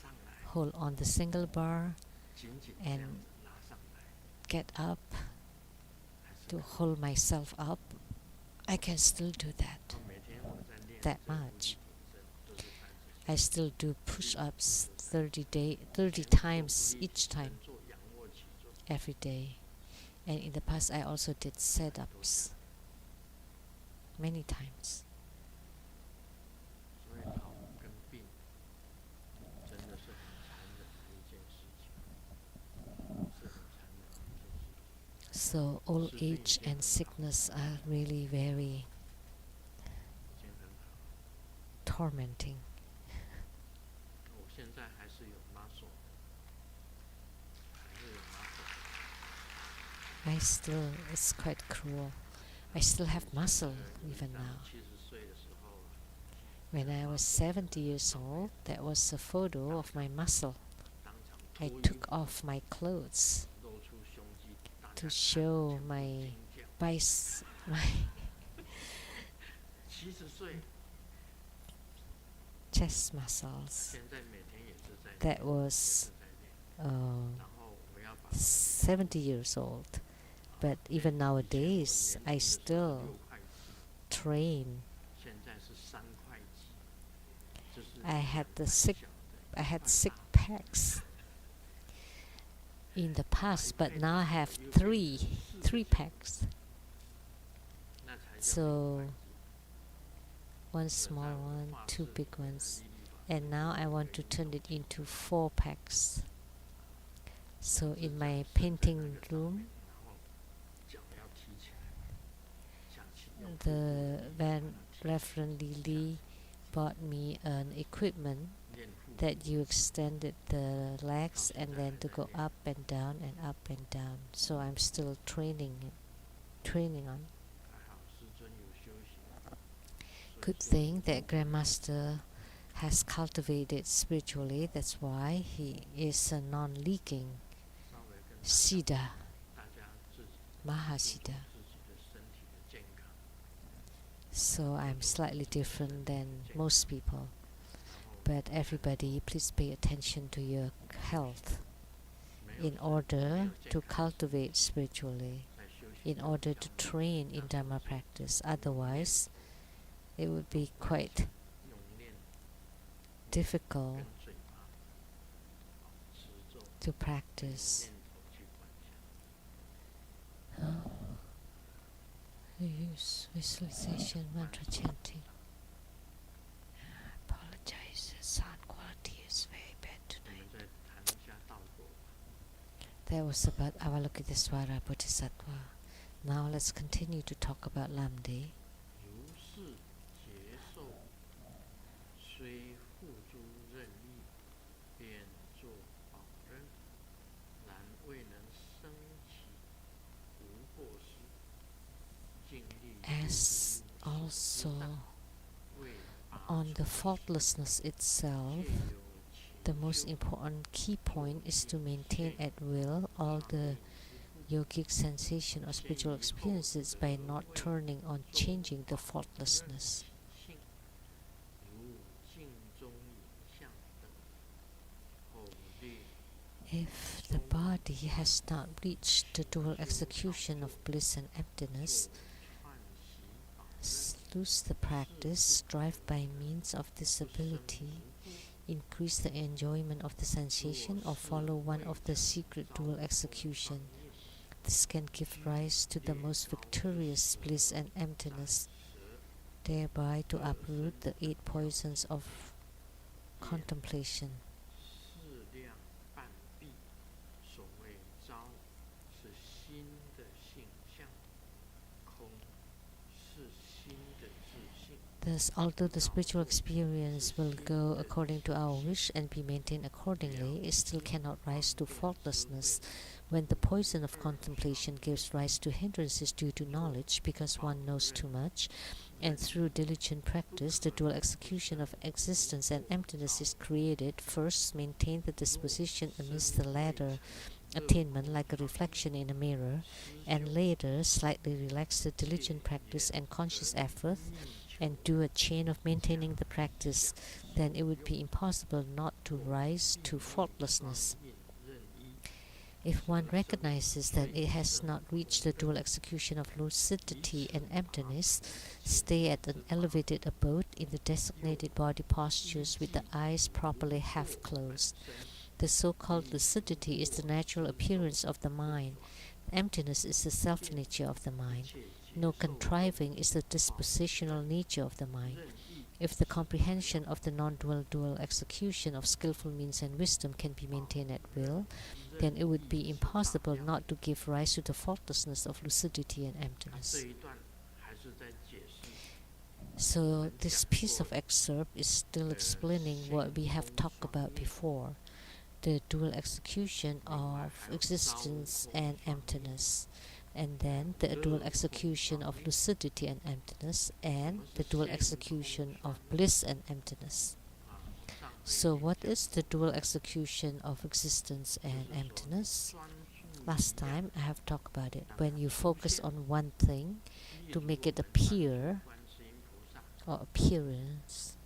上来， Hold on the single bar, 紧紧这样 and 子拉上来， get up 还是 to 可以。 hold myself up. I can still do that. 每天我在练 that 这个 much. 俯卧撑，都是30下。I still do push-ups 30 times each time, every day. And in the past I also did set-ups many times. So old age and sickness are really very tormenting. It's quite cruel. I still have muscle even now. When I was 70 years old, that was a photo of my muscle. I took off my clothes to show my chest muscles. That was 70 years old. But even nowadays, I still train. I had six packs in the past, but now I have three packs. So one small one, two big ones, and now I want to turn it into 4 packs. So in my painting room, the Reverend Lee bought me an equipment that you extended the legs and then to go up and down and up and down. So I'm still training on. Good thing that Grandmaster has cultivated spiritually. That's why he is a non-leaking Siddha, Mahasiddha. So I'm slightly different than most people. But everybody, please pay attention to your health in order to cultivate spiritually, in order to train in Dharma practice. Otherwise, it would be quite difficult to practice. Use visualization, mantra chanting. I apologize, the sound quality is very bad tonight. That was about Avalokitesvara Bodhisattva. Now let's continue to talk about Lamdre. As also on the faultlessness itself, the most important key point is to maintain at will all the yogic sensation or spiritual experiences by not turning on changing the faultlessness. If the body has not reached the dual execution of bliss and emptiness, lose the practice, strive by means of this ability, increase the enjoyment of the sensation, or follow one of the secret dual execution. This can give rise to the most victorious bliss and emptiness, thereby to uproot the 8 poisons of contemplation. Thus, although the spiritual experience will go according to our wish and be maintained accordingly, it still cannot rise to faultlessness when the poison of contemplation gives rise to hindrances due to knowledge, because one knows too much, and through diligent practice, the dual execution of existence and emptiness is created. First, maintain the disposition amidst the latter attainment like a reflection in a mirror, and later, slightly relax the diligent practice and conscious effort, and do a chain of maintaining the practice, then it would be impossible not to rise to faultlessness. If one recognizes that it has not reached the dual execution of lucidity and emptiness, stay at an elevated abode in the designated body postures with the eyes properly half closed. The so-called lucidity is the natural appearance of the mind. Emptiness is the self-nature of the mind. No contriving is the dispositional nature of the mind. If the comprehension of the non-dual dual execution of skillful means and wisdom can be maintained at will, then it would be impossible not to give rise to the faultlessness of lucidity and emptiness. So this piece of excerpt is still explaining what we have talked about before, the dual execution of existence and emptiness, and then the dual execution of lucidity and emptiness, and the dual execution of bliss and emptiness. So what is the dual execution of existence and emptiness? Last time I have talked about it. When you focus on one thing to make it appear or appearance,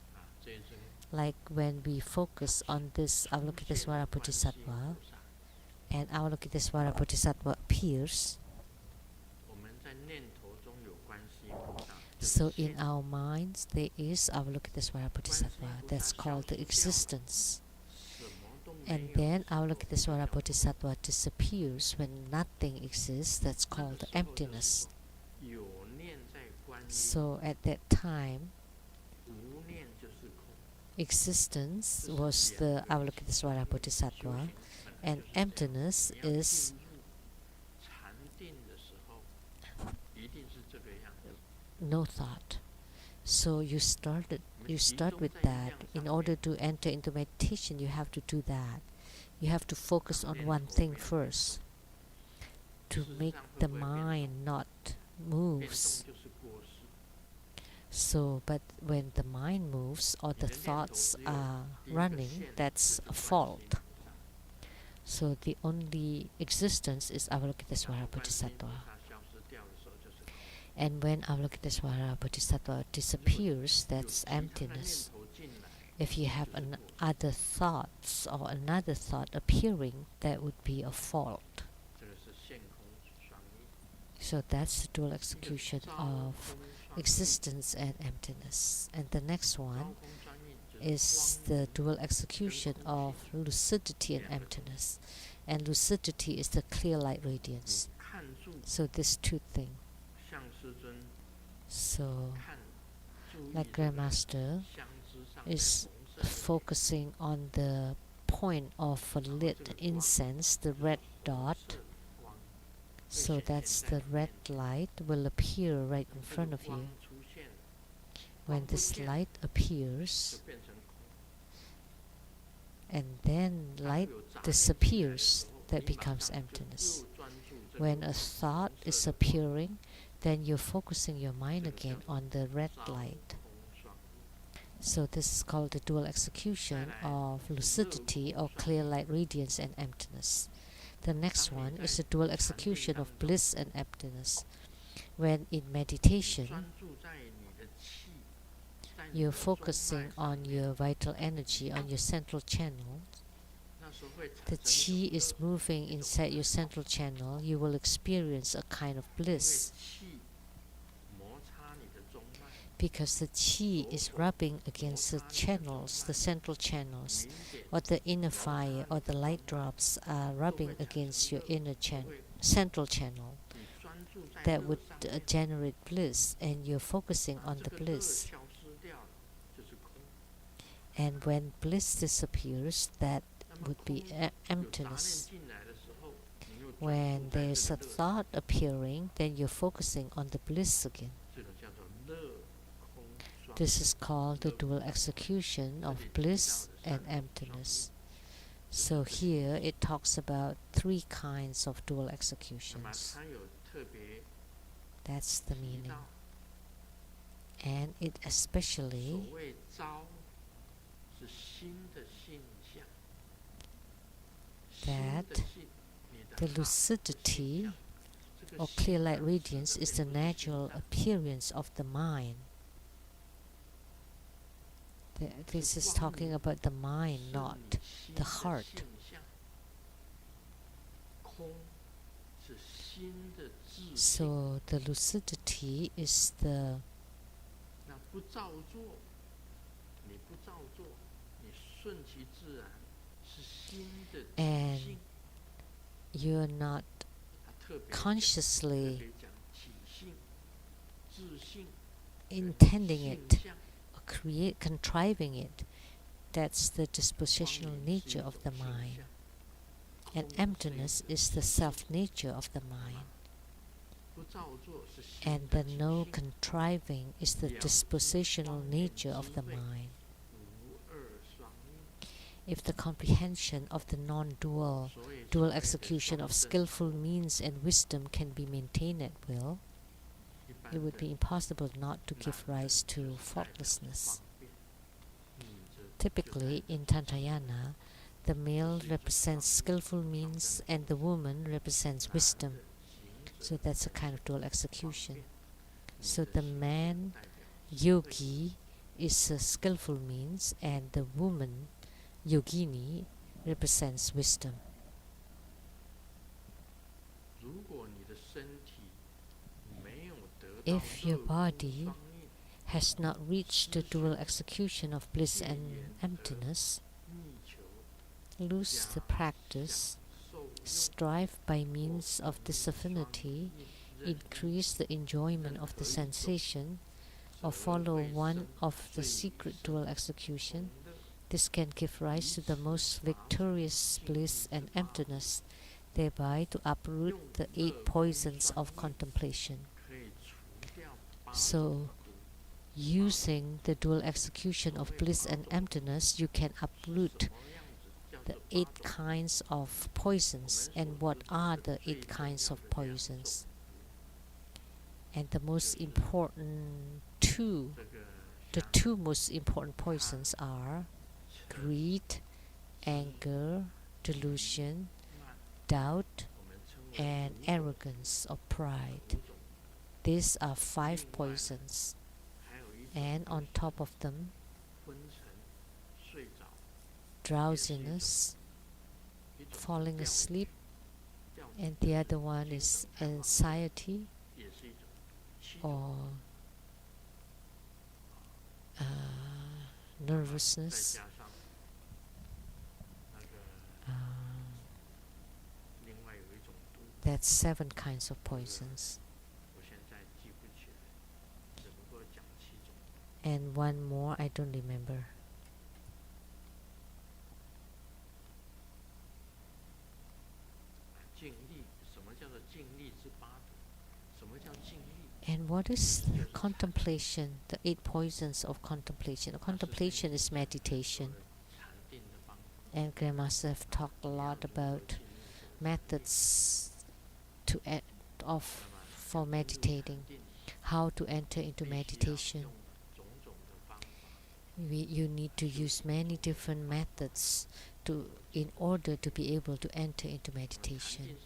like when we focus on this Avalokitesvara Bodhisattva, and Avalokitesvara Bodhisattva appears, so in our minds there is Avalokitesvara Bodhisattva. That's called the existence. And then Avalokitesvara Bodhisattva disappears when nothing exists. That's called the emptiness. So at that time, existence was the Avalokitesvara Bodhisattva, and emptiness is no thought. So you start with that. In order to enter into meditation, you have to do that. You have to focus on one thing first to make the mind not moves. So, but when the mind moves or the thoughts are running, that's a fault. So the only existence is Avalokitesvara Bodhisattva. And when Avalokitesvara Bodhisattva disappears, that's emptiness. If you have other thoughts or another thought appearing, that would be a fault. So that's the dual execution of existence and emptiness. And the next one is the dual execution of lucidity and emptiness. And lucidity is the clear light radiance. So these two things. So, like Grandmaster is focusing on the point of a lit incense, the red dot. So that's the red light will appear right in front of you. When this light appears, and then light disappears, that becomes emptiness. When a thought is appearing, then you're focusing your mind again on the red light. So this is called the dual execution of lucidity or clear light radiance and emptiness. The next one is the dual execution of bliss and emptiness. When in meditation, you're focusing on your vital energy, on your central channel. The chi is moving inside your central channel. You will experience a kind of bliss, because the chi is rubbing against the channels, the central channels, or the inner fire or the light drops are rubbing against your inner central channel. That would generate bliss, and you're focusing on the bliss. And when bliss disappears, that would be emptiness. When there's a thought appearing, then you're focusing on the bliss again. This is called the dual execution of bliss and emptiness. So here it talks about three kinds of dual executions. That's the meaning. And it especially that the lucidity or clear light radiance is the natural appearance of the mind. This is talking about the mind, not the heart. So the lucidity is the and you're not consciously intending it or contriving it. That's the dispositional nature of the mind. And emptiness is the self-nature of the mind. And the no contriving is the dispositional nature of the mind. If the comprehension of the non-dual, dual execution of skillful means and wisdom can be maintained at will, it would be impossible not to give rise to faultlessness. Typically, in Tantayana, the male represents skillful means and the woman represents wisdom. So that's a kind of dual execution. So the man, yogi, is a skillful means and the woman, yogini, represents wisdom. If your body has not reached the dual execution of bliss and emptiness, lose the practice, strive by means of this affinity, increase the enjoyment of the sensation, or follow one of the secret dual execution, this can give rise to the most victorious bliss and emptiness, thereby to uproot the 8 poisons of contemplation. So, using the dual execution of bliss and emptiness, you can uproot the 8 kinds of poisons. And what are the 8 kinds of poisons? And the most important the two most important poisons are greed, anger, delusion, doubt, and arrogance or pride. These are 5 poisons. And on top of them, drowsiness, falling asleep, and the other one is anxiety or nervousness, that's 7 kinds of poisons. And one more I don't remember. And what is contemplation, the 8 poisons of contemplation? Contemplation is meditation. And Grandmaster have talked a lot about methods for meditating, how to enter into meditation. You need to use many different methods in order to be able to enter into meditation.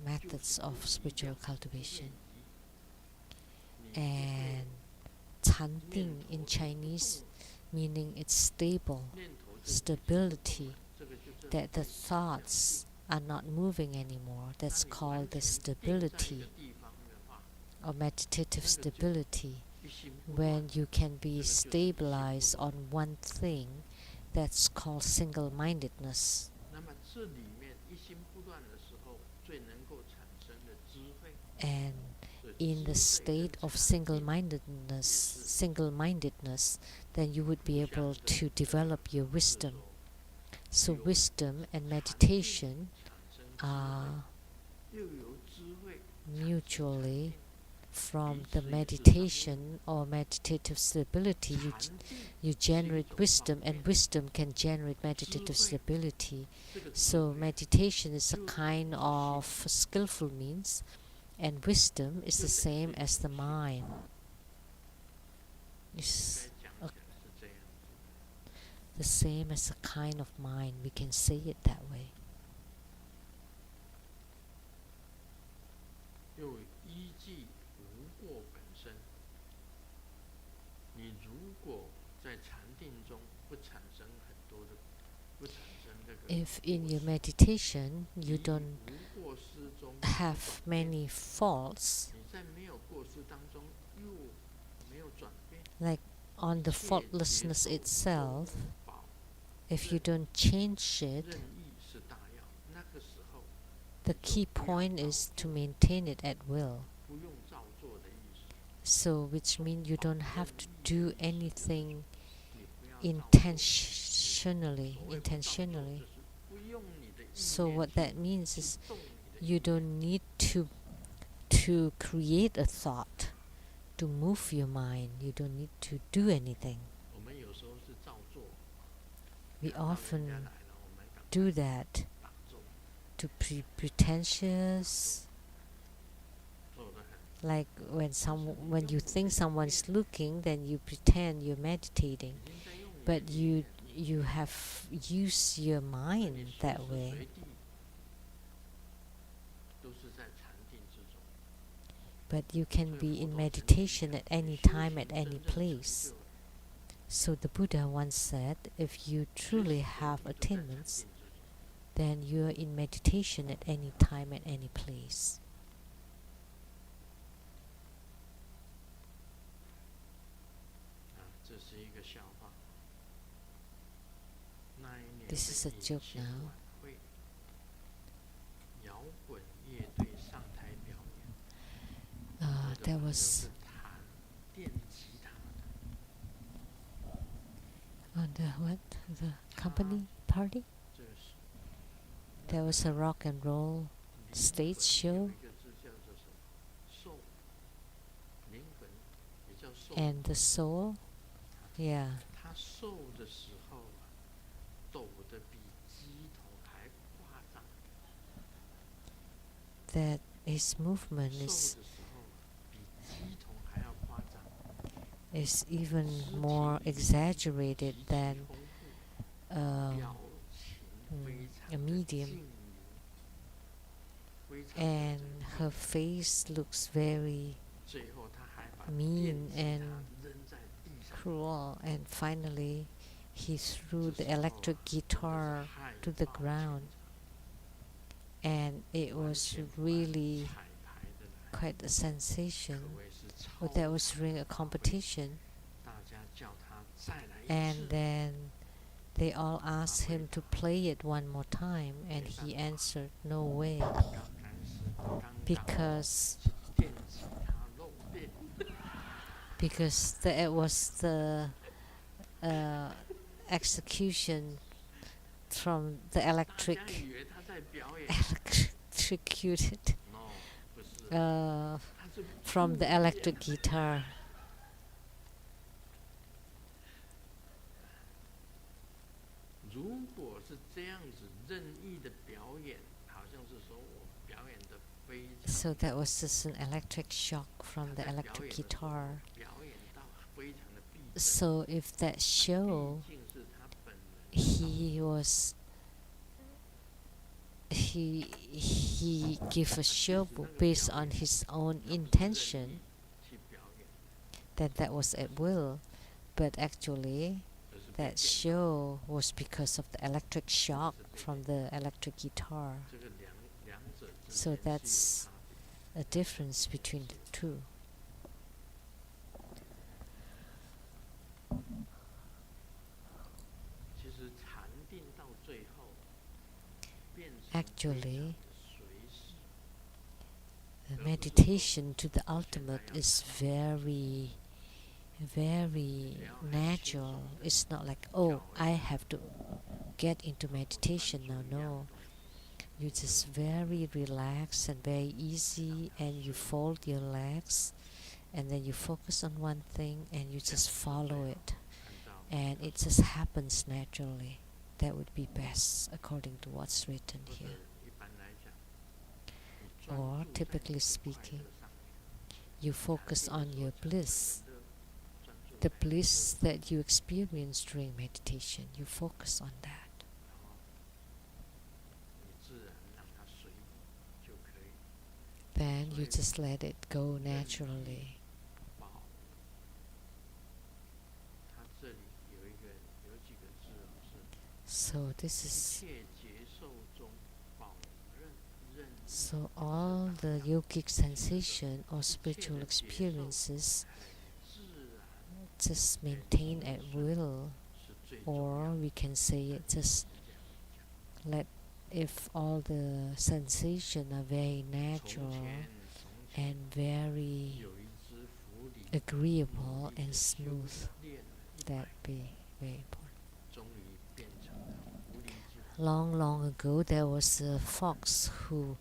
Methods of spiritual cultivation. And Chanding in Chinese, meaning it's stability, that the thoughts are not moving anymore. That's called the stability or meditative stability. When you can be stabilized on one thing, that's called single-mindedness. And in the state of single-mindedness, then you would be able to develop your wisdom. So wisdom and meditation are mutually. From the meditation or meditative stability, you generate wisdom, and wisdom can generate meditative stability. So meditation is a kind of skillful means, and wisdom is the same as the mind. It's the same as a kind of mind. We can say it that way. if in your meditation you 你 don't 无过失中 have 转变， many faults, 你在没有过失当中又没有转变， like on the 一切接 faultlessness 受 itself, 中保 if you don't change it, 任意是大要。那个时候 the key point is to maintain it at will. 不用照做的意思， So, which means you don't have to do anything 你不要照做。 intentionally. 所谓不照做，就是不用你的意 So 念 what 去 that means is 动你的 you 意念。 don't need to create a thought to move your mind. You don't need to do anything. 我们有时候是照做， We 看到人家 often 来了，我们赶快 do that 打坐， to pretentious, 做得很 like when you think someone's looking, then you pretend you're meditating, 已经在用你的 but 意 you 念， have used your 你 mind 随 that 时 way. 随地都是在禅定之中。 But you can 所以 be 佛 in 陀曾经 meditation 讲， at any 你修 time 行 at 真 any 正成 place. 就， So the Buddha once said, if you 随时 truly 随 have 地都在禅 attainments, 定之中。 then you are in meditation at any time at any place. 这是一个笑话。那一年 This is 的 a 迎 joke 新 now. 晚会，摇滚乐队上台表演。我的 There 朋友 was 是弹电吉他的， on the company party. 这是 There was a rock and roll 灵 stage 魂 show, 有一个字叫做什么？受，灵魂也叫受。 and the soul, yeah, 他受的时候啊，抖得比鸡头还夸张。 that his movement 受的 is 时候啊，比鸡头还要夸张。 is even 肢体 more 语言 exaggerated 极其 than 丰富，表情非常 a 的 medium, 静茹，非常的 and 镇 her 定。 face looks very 最后他还把 mean 电吉他 and 扔在地上， cruel, and finally he threw 这 the 时候啊 electric 我的 guitar 害 to the 怕 ground, 紧 and it 张，完 was 全不按 really 彩排的来， quite a sensation. 可谓是超 But that was 常 during a 发挥。 competition, 大家叫他再来一 and 次， then they all asked him to play it one more time, and he answered, "No way," 刚开始刚刚 because 是电吉他漏电， it was the execution from the 大家 electric 以为他在表演 electrocuted ，no， 不是， uh, 他是 from the 不演 electric guitar. 如果是这样子任意的表演，好像是说我表演的非常， So that was just an electric shock from the 他在表 electric 演的时候 guitar. 表演到非常的逼真， So if that 毕 show 竟是他本人 he was he gave a show based on his own 他不是任 intention, 意去表演， that was at will, but actually 而是被 that 电到。 show was because of the electric shock from the electric guitar. 这个两者之 So 间是有 that's 差别。 a difference between the two. 其实禅定到最后，变成非常 Actually, 的随时， the meditation to the ultimate is very, very natural. It's not like, oh, I have to get into meditation now. No, you're just very relaxed and very easy, and you fold your legs, and then you focus on one thing, and you just follow it, 看到 and it just happens naturally. That would be best according to what's written 或者 here. 一般来讲，你专 Or 注在 typically 你的快 speaking, 乐上面， you 禅 focus 定的 on 时候 your 才会很 bliss, 乐，专注 the 在你的 bliss 乐， that you experience during meditation. You focus on that. 然后你自然让它随意就可以 Then you 所以 just let it go 任意 naturally. 保。它这里有几个字哦，是 So this 一 is 切接 So all the yogic sensation or spiritual experiences just maintain at will, or we can say it just let, if all the sensation are very natural and very agreeable and smooth, that be very important. Long ago, there was a fox who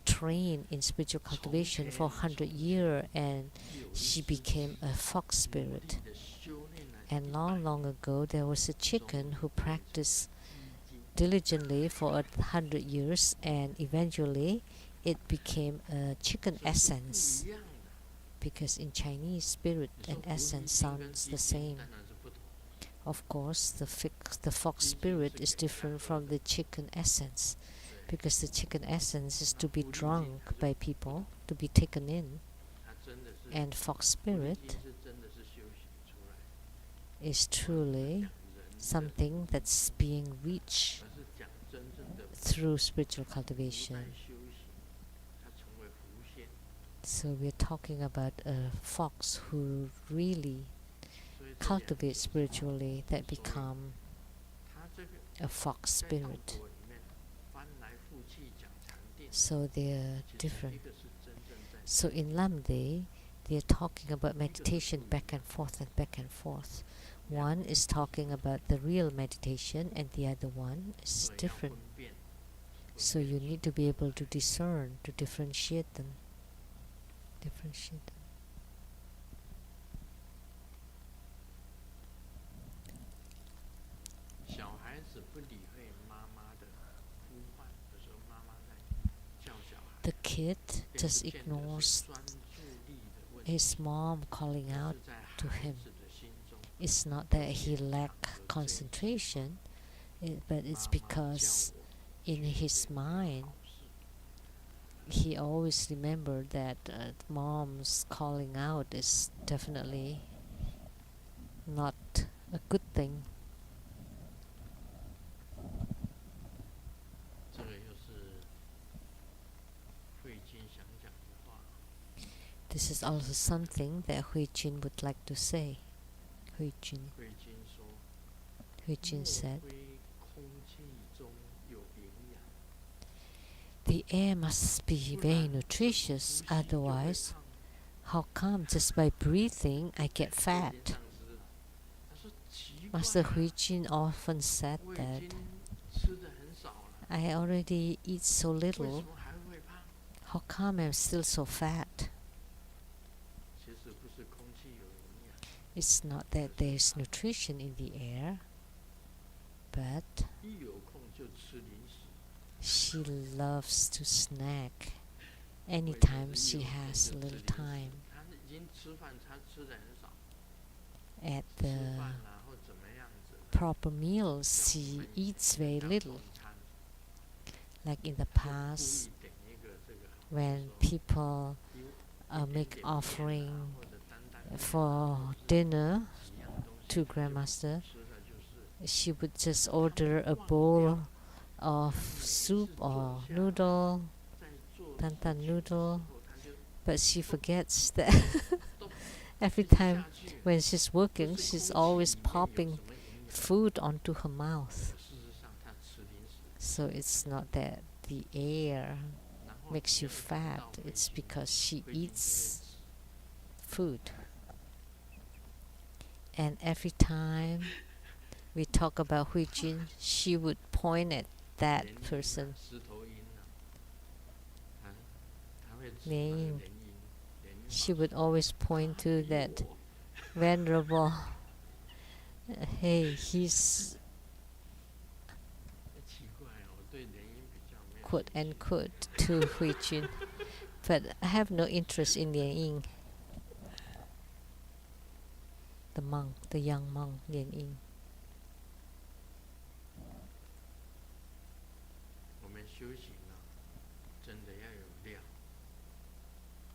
trained in spiritual cultivation for 100 years, and she became a fox spirit. And long ago, there was a chicken who practiced diligently for 100 years, and eventually it became a chicken essence, because in Chinese, spirit and essence sounds the same. Of course, the fox spirit is different from the chicken essence, because the chicken essence is to be drunk by people, to be taken in, and fox spirit is truly something that's being reached through spiritual cultivation. So we're talking about a fox who really cultivates spiritually, that become a fox spirit. So they're different. So in Lamdre, they're talking about meditation back and forth and back and forth. One is talking about the real meditation, and the other one is different. So you need to be able to discern, to differentiate them. The kid just ignores his mom calling out to him. It's not that he lacks concentration, but it's because in his mind he always remembered that mom's calling out is definitely not a good thing. This is also something that Hui Jin would like to say. Hui Jin said, the air must be very nutritious, otherwise, how come just by breathing I get fat? Master Hui Jin often said that I already eat so little, how come I'm still so fat? It's not that there's nutrition in the air, but she loves to snack anytime she has a little time. At the proper meals, she eats very little. Like in the past, when people make offering for dinner to Grandmaster, she would just order a bowl of soup or noodle, tantan noodle, but she forgets that every time when she's working, she's always popping food onto her mouth. So it's not that the air makes you fat, it's because she eats food. And every time we talk about Hui Jin, she would point at that person. Lian, she would always point to that venerable, hey, he's quote unquote to Hui Jin, but I have no interest in Lian Ying. The monk, the young monk, Lian Ying.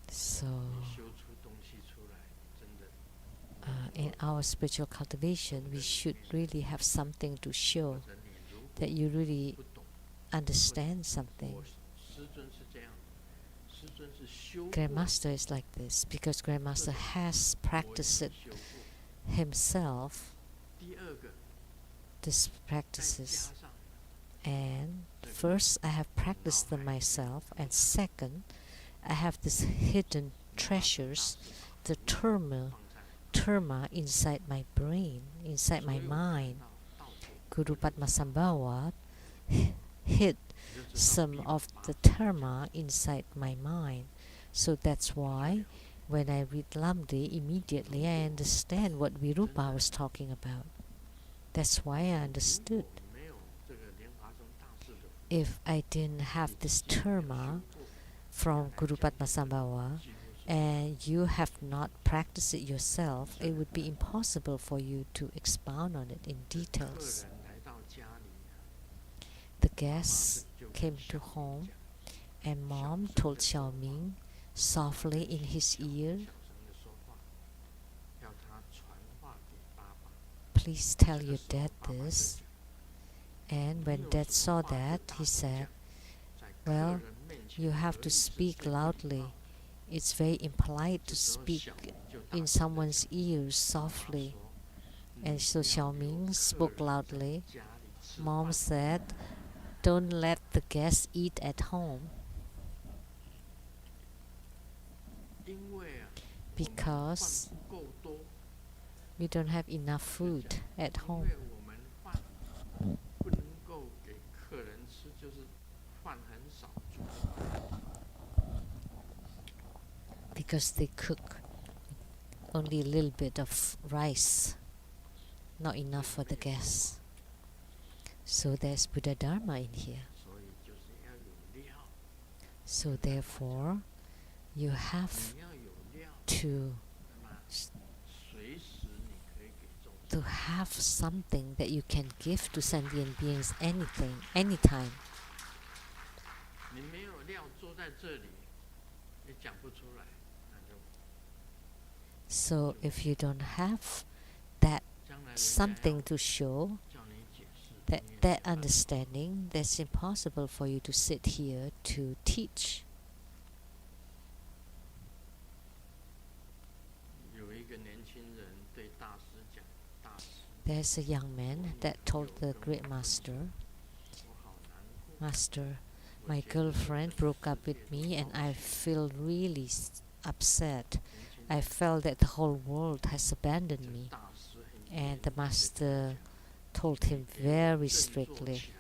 So, in our spiritual cultivation, we should really have something to show that you really understand something. Grandmaster is like this because Grandmaster has practiced it himself, these practices. And first, I have practiced them myself, and second, I have these hidden treasures, the terma inside my brain, inside my mind. Guru Padmasambhava hid some of the terma inside my mind. So that's why when I read Lamdre, immediately I understand what Virupa was talking about. That's why I understood. If I didn't have this terma from Guru Padmasambhava and you have not practiced it yourself, it would be impossible for you to expound on it in details. The guests came to home and Mom told Xiaoming softly in his ear, "Please tell your dad this." And when Dad saw that, he said, "Well, you have to speak loudly. It's very impolite to speak in someone's ears softly." And so Xiaoming spoke loudly. Mom said, "Don't let the guests eat at home." Because we don't have enough food at home. Because they cook only a little bit of rice, not enough for the guests. So there's Buddha Dharma in here. So therefore, you have to have something that you can give to sentient beings anything, anytime. So if you don't have that something to show, that understanding, that's impossible for you to sit here to teach. There's a young man that told the great master, "Master, my girlfriend broke up with me and I feel really upset. I felt that the whole world has abandoned me." And the master told him very strictly,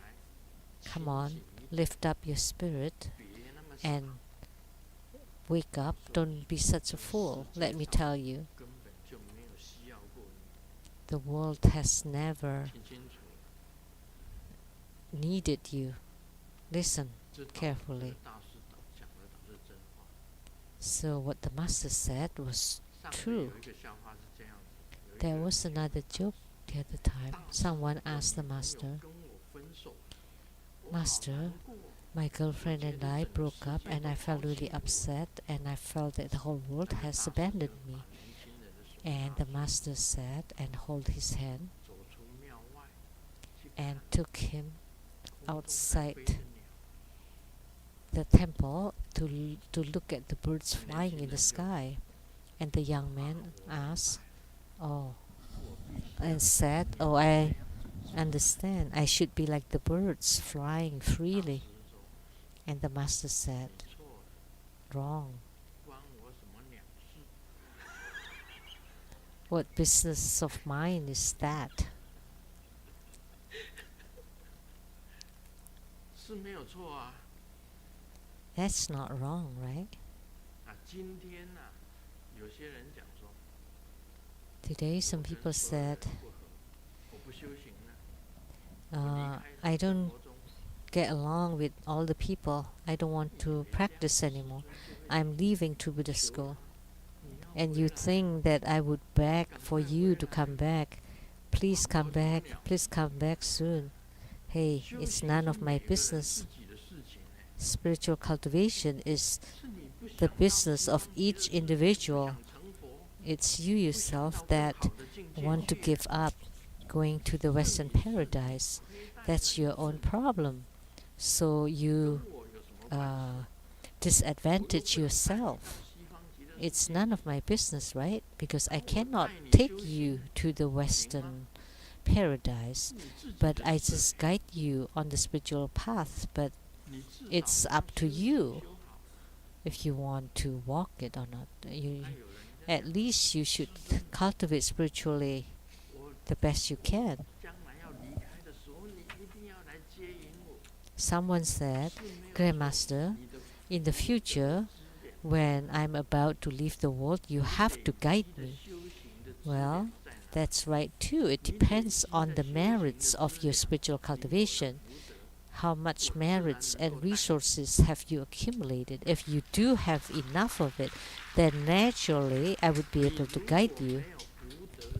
"Come on, lift up your spirit and wake up. Don't be such a fool. Let me tell you, the world has never needed you. Listen carefully." So what the master said was true. There was another joke the other time. Someone asked the master, "Master, my girlfriend and I broke up and I felt really upset and I felt that the whole world has abandoned me." And the master said and held his hand and took him outside the temple to look at the birds flying in the sky. And the young man asked, and said, "Oh, I understand. I should be like the birds flying freely." And the master said, "Wrong. What business of mine is that?" That's not wrong, right? Today some people said, "I don't get along with all the people. I don't want to practice anymore. I'm leaving to Buddha school." And you think that I would beg for you to come back. Please come back. Please come back soon. Hey, it's none of my business. Spiritual cultivation is the business of each individual. It's you yourself that want to give up going to the Western paradise. That's your own problem. So you disadvantage yourself. It's none of my business, right? Because I cannot take you to the Western paradise, but I just guide you on the spiritual path. But it's up to you if you want to walk it or not. At least you should cultivate spiritually the best you can. Someone said, Grandmaster, in the future, when I'm about to leave the world, you have to guide me. Well, that's right too. It depends on the merits of your spiritual cultivation. How much merits and resources have you accumulated? If you do have enough of it, then naturally I would be able to guide you.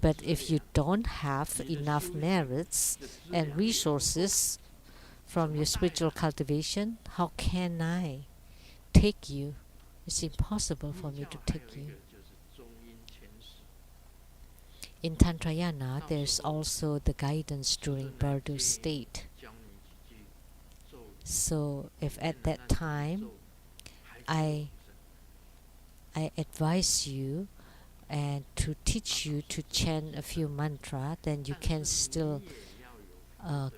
But if you don't have enough merits and resources from your spiritual cultivation, how can I take you? It's impossible for me to take you. In Tantrayana, there's also the guidance during Bardo state. So if at that time I advise you and to teach you to chant a few mantras, then you can still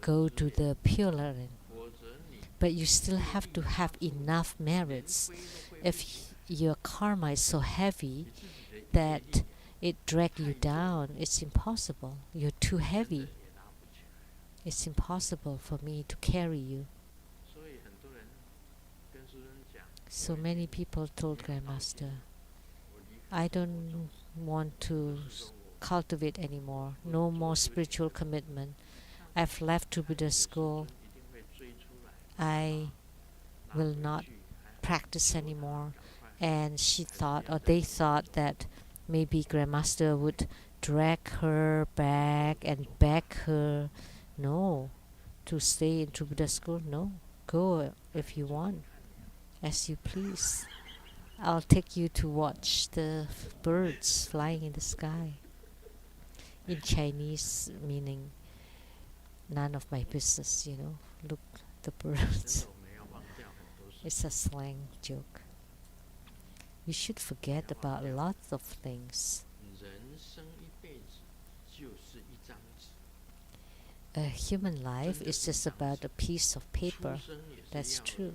go to the Pure Land. But you still have to have enough merits. If your karma is so heavy that it drags you down, it's impossible. You're too heavy. It's impossible for me to carry you. So many people told Grandmaster, I don't want to cultivate anymore. No more spiritual commitment. I've left to Buddha school. I will not practice anymore. And she thought, or they thought, that maybe Grandmaster would drag her back and beg her. No, to stay in Buddha school. No, go if you want, as you please. I'll take you to watch the birds flying in the sky. In Chinese, meaning none of my business, Look, the birds. It's a slang joke. We should forget about lots of things. A human life is just about a piece of paper. That's true.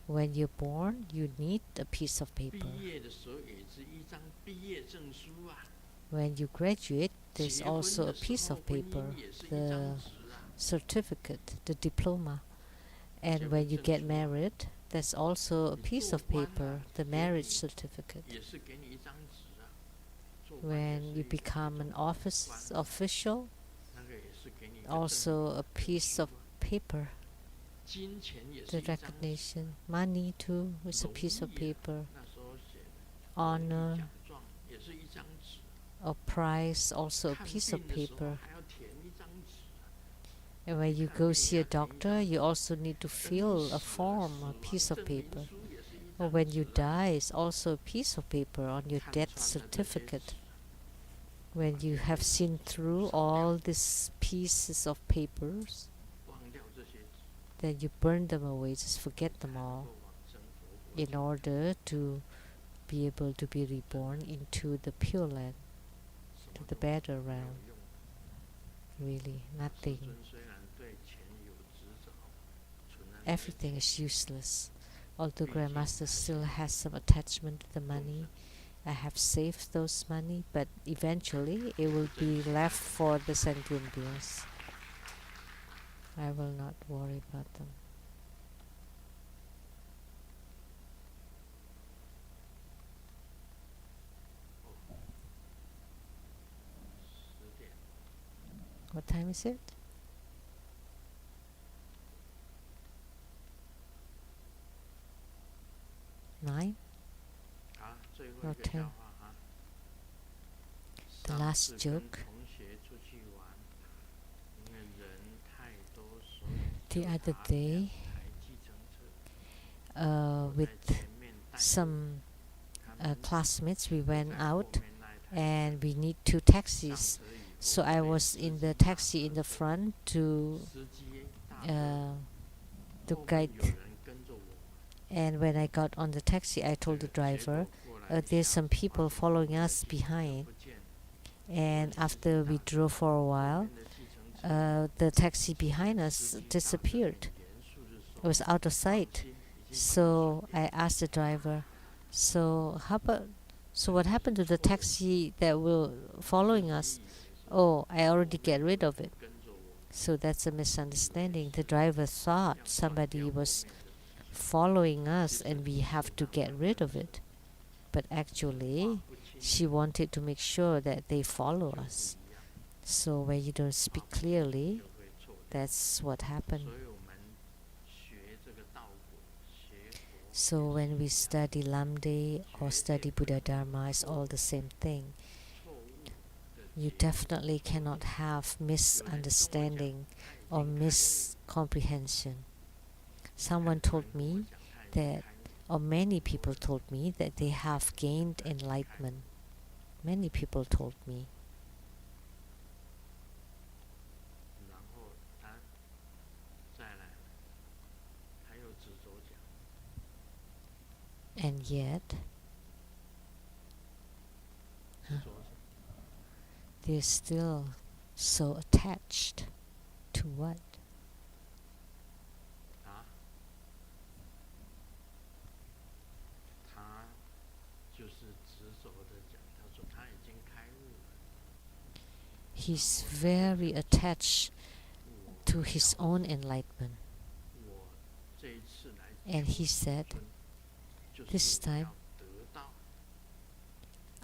When you're born, you need a piece of paper. When you graduate, there's also a piece of paper, the certificate, the diploma. And when you get married, there's also a piece of paper, the marriage certificate. When you become an office official, also a piece of paper, the recognition. Money too is a piece of paper. Honor or prize, also a piece of paper. And when you go see a doctor, you also need to fill a form, a piece of paper. Or when you die, it's also a piece of paper on your death certificate. When you have seen through all these pieces of papers, then you burn them away, just forget them all, in order to be able to be reborn into the Pure Land, to the better realm. Really, nothing. Everything is useless. Although Grandmaster still has some attachment to the money, I have saved those money, but eventually it will be left for the sentient beings. I will not worry about them. What time is it? 9 or 10? The last joke. The other day, with some classmates, we went out and we need 2 taxis. So I was in the taxi in the front to to 后面 guide. 有人跟着我， And when I got on the taxi, I 这 told the 个结 driver, 果过来 there's 下 some 发 people 现 following 我的 us 计程车 behind. 不见了， And 司机 after we 大 drove 声， for a 后 while, 面的计程车 the taxi 司机 behind us 司机大声很 disappeared. 严肃地 It 说 was out of 放 sight. 心，已经把你 So 甩掉 I 了。 asked the driver, so what happened to the 错误， taxi that were following 司 us? 机以为说 Oh, I 后 already 面 get 有 rid 人 of it. 跟着我， So that's a 以为 misunderstanding. The 是 driver 要 thought 断 somebody 掉后 was 面的司机， following 其 us 实 and we 是 have to 他 get 们 rid 跟 of 着 it. But 话 actually, 不清 she 楚 wanted to make sure that they 就 follow 不 us. 一样， So when you don't 话 speak 不清楚 clearly, 就会错掉。 that's what happened. 所以我们学这个道果，学佛 So 也 when 是 we 一样， study Lamdre or 绝 study 对不 Buddha 能 Dharma, it's 错 all 误 the same thing. 错误的 You 结果。 definitely cannot have 有人跟我讲 misunderstanding 他 or 已经开悟了， miscomprehension. 看 Someone 有 told 人跟我 me 讲他已经 that, 开悟了， or many people told me that they have gained enlightenment. Many people told me. 然后他再来，他又直走讲， And yet, 直走讲， they're still so attached to what? 啊，他就是直走的讲，他说他已经开悟了， He's very attached 我 to his 要 own enlightenment. 我这一次来 And he said, 就 this 是 time 要得到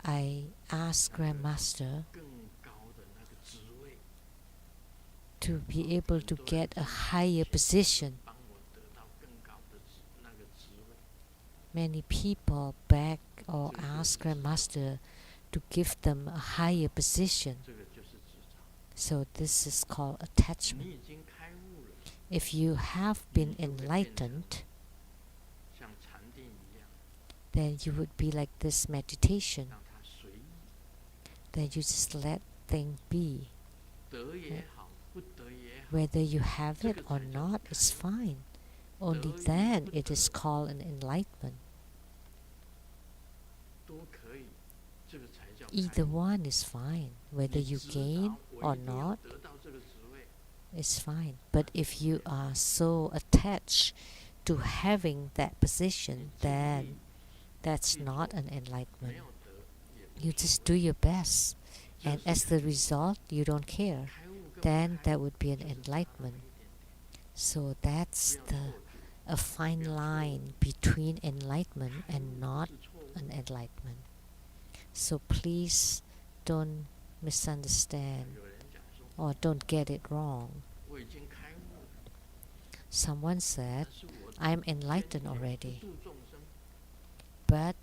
I asked Grandmaster 更高的那个职位， to be able to get a higher position. 帮我得到更高的那个职位。 Many people beg or ask Grandmaster to give them a higher position. 这个就是执着。 So this is called 你 attachment. 已经开悟了， If you have been enlightened, 像禅定一样， then you would be like this meditation, 让它随意， that you just let things be. 得也好，不得也好， Whether you have it or not, it's fine. Only then it is called an enlightenment. 都可以，这个才叫开 Either 悟。 one is fine. Whether 你 you 知 gain 道我 or 一定要 not, 得到这个职位， it's fine. But if you are so attached to having that 你 position, 尽 then 力 that's 去 not 做， an 没 enlightenment. 有得也无 You 所 just 谓 do your best, 这 and 是 as 开 the result, you don't care. 开悟跟不 Then 开 that 悟 would be an 就是差那么 enlightenment. 一点点， So 不 that's 要 the 错觉， a fine Yeah, line between enlightenment 开悟 and 不 not 是错误 an enlightenment. So please don't misunderstand 有人讲说 or don't get it wrong. 我已经开悟了， Someone said, 但是我 I'm 天 enlightened 天不 already, 度众生， but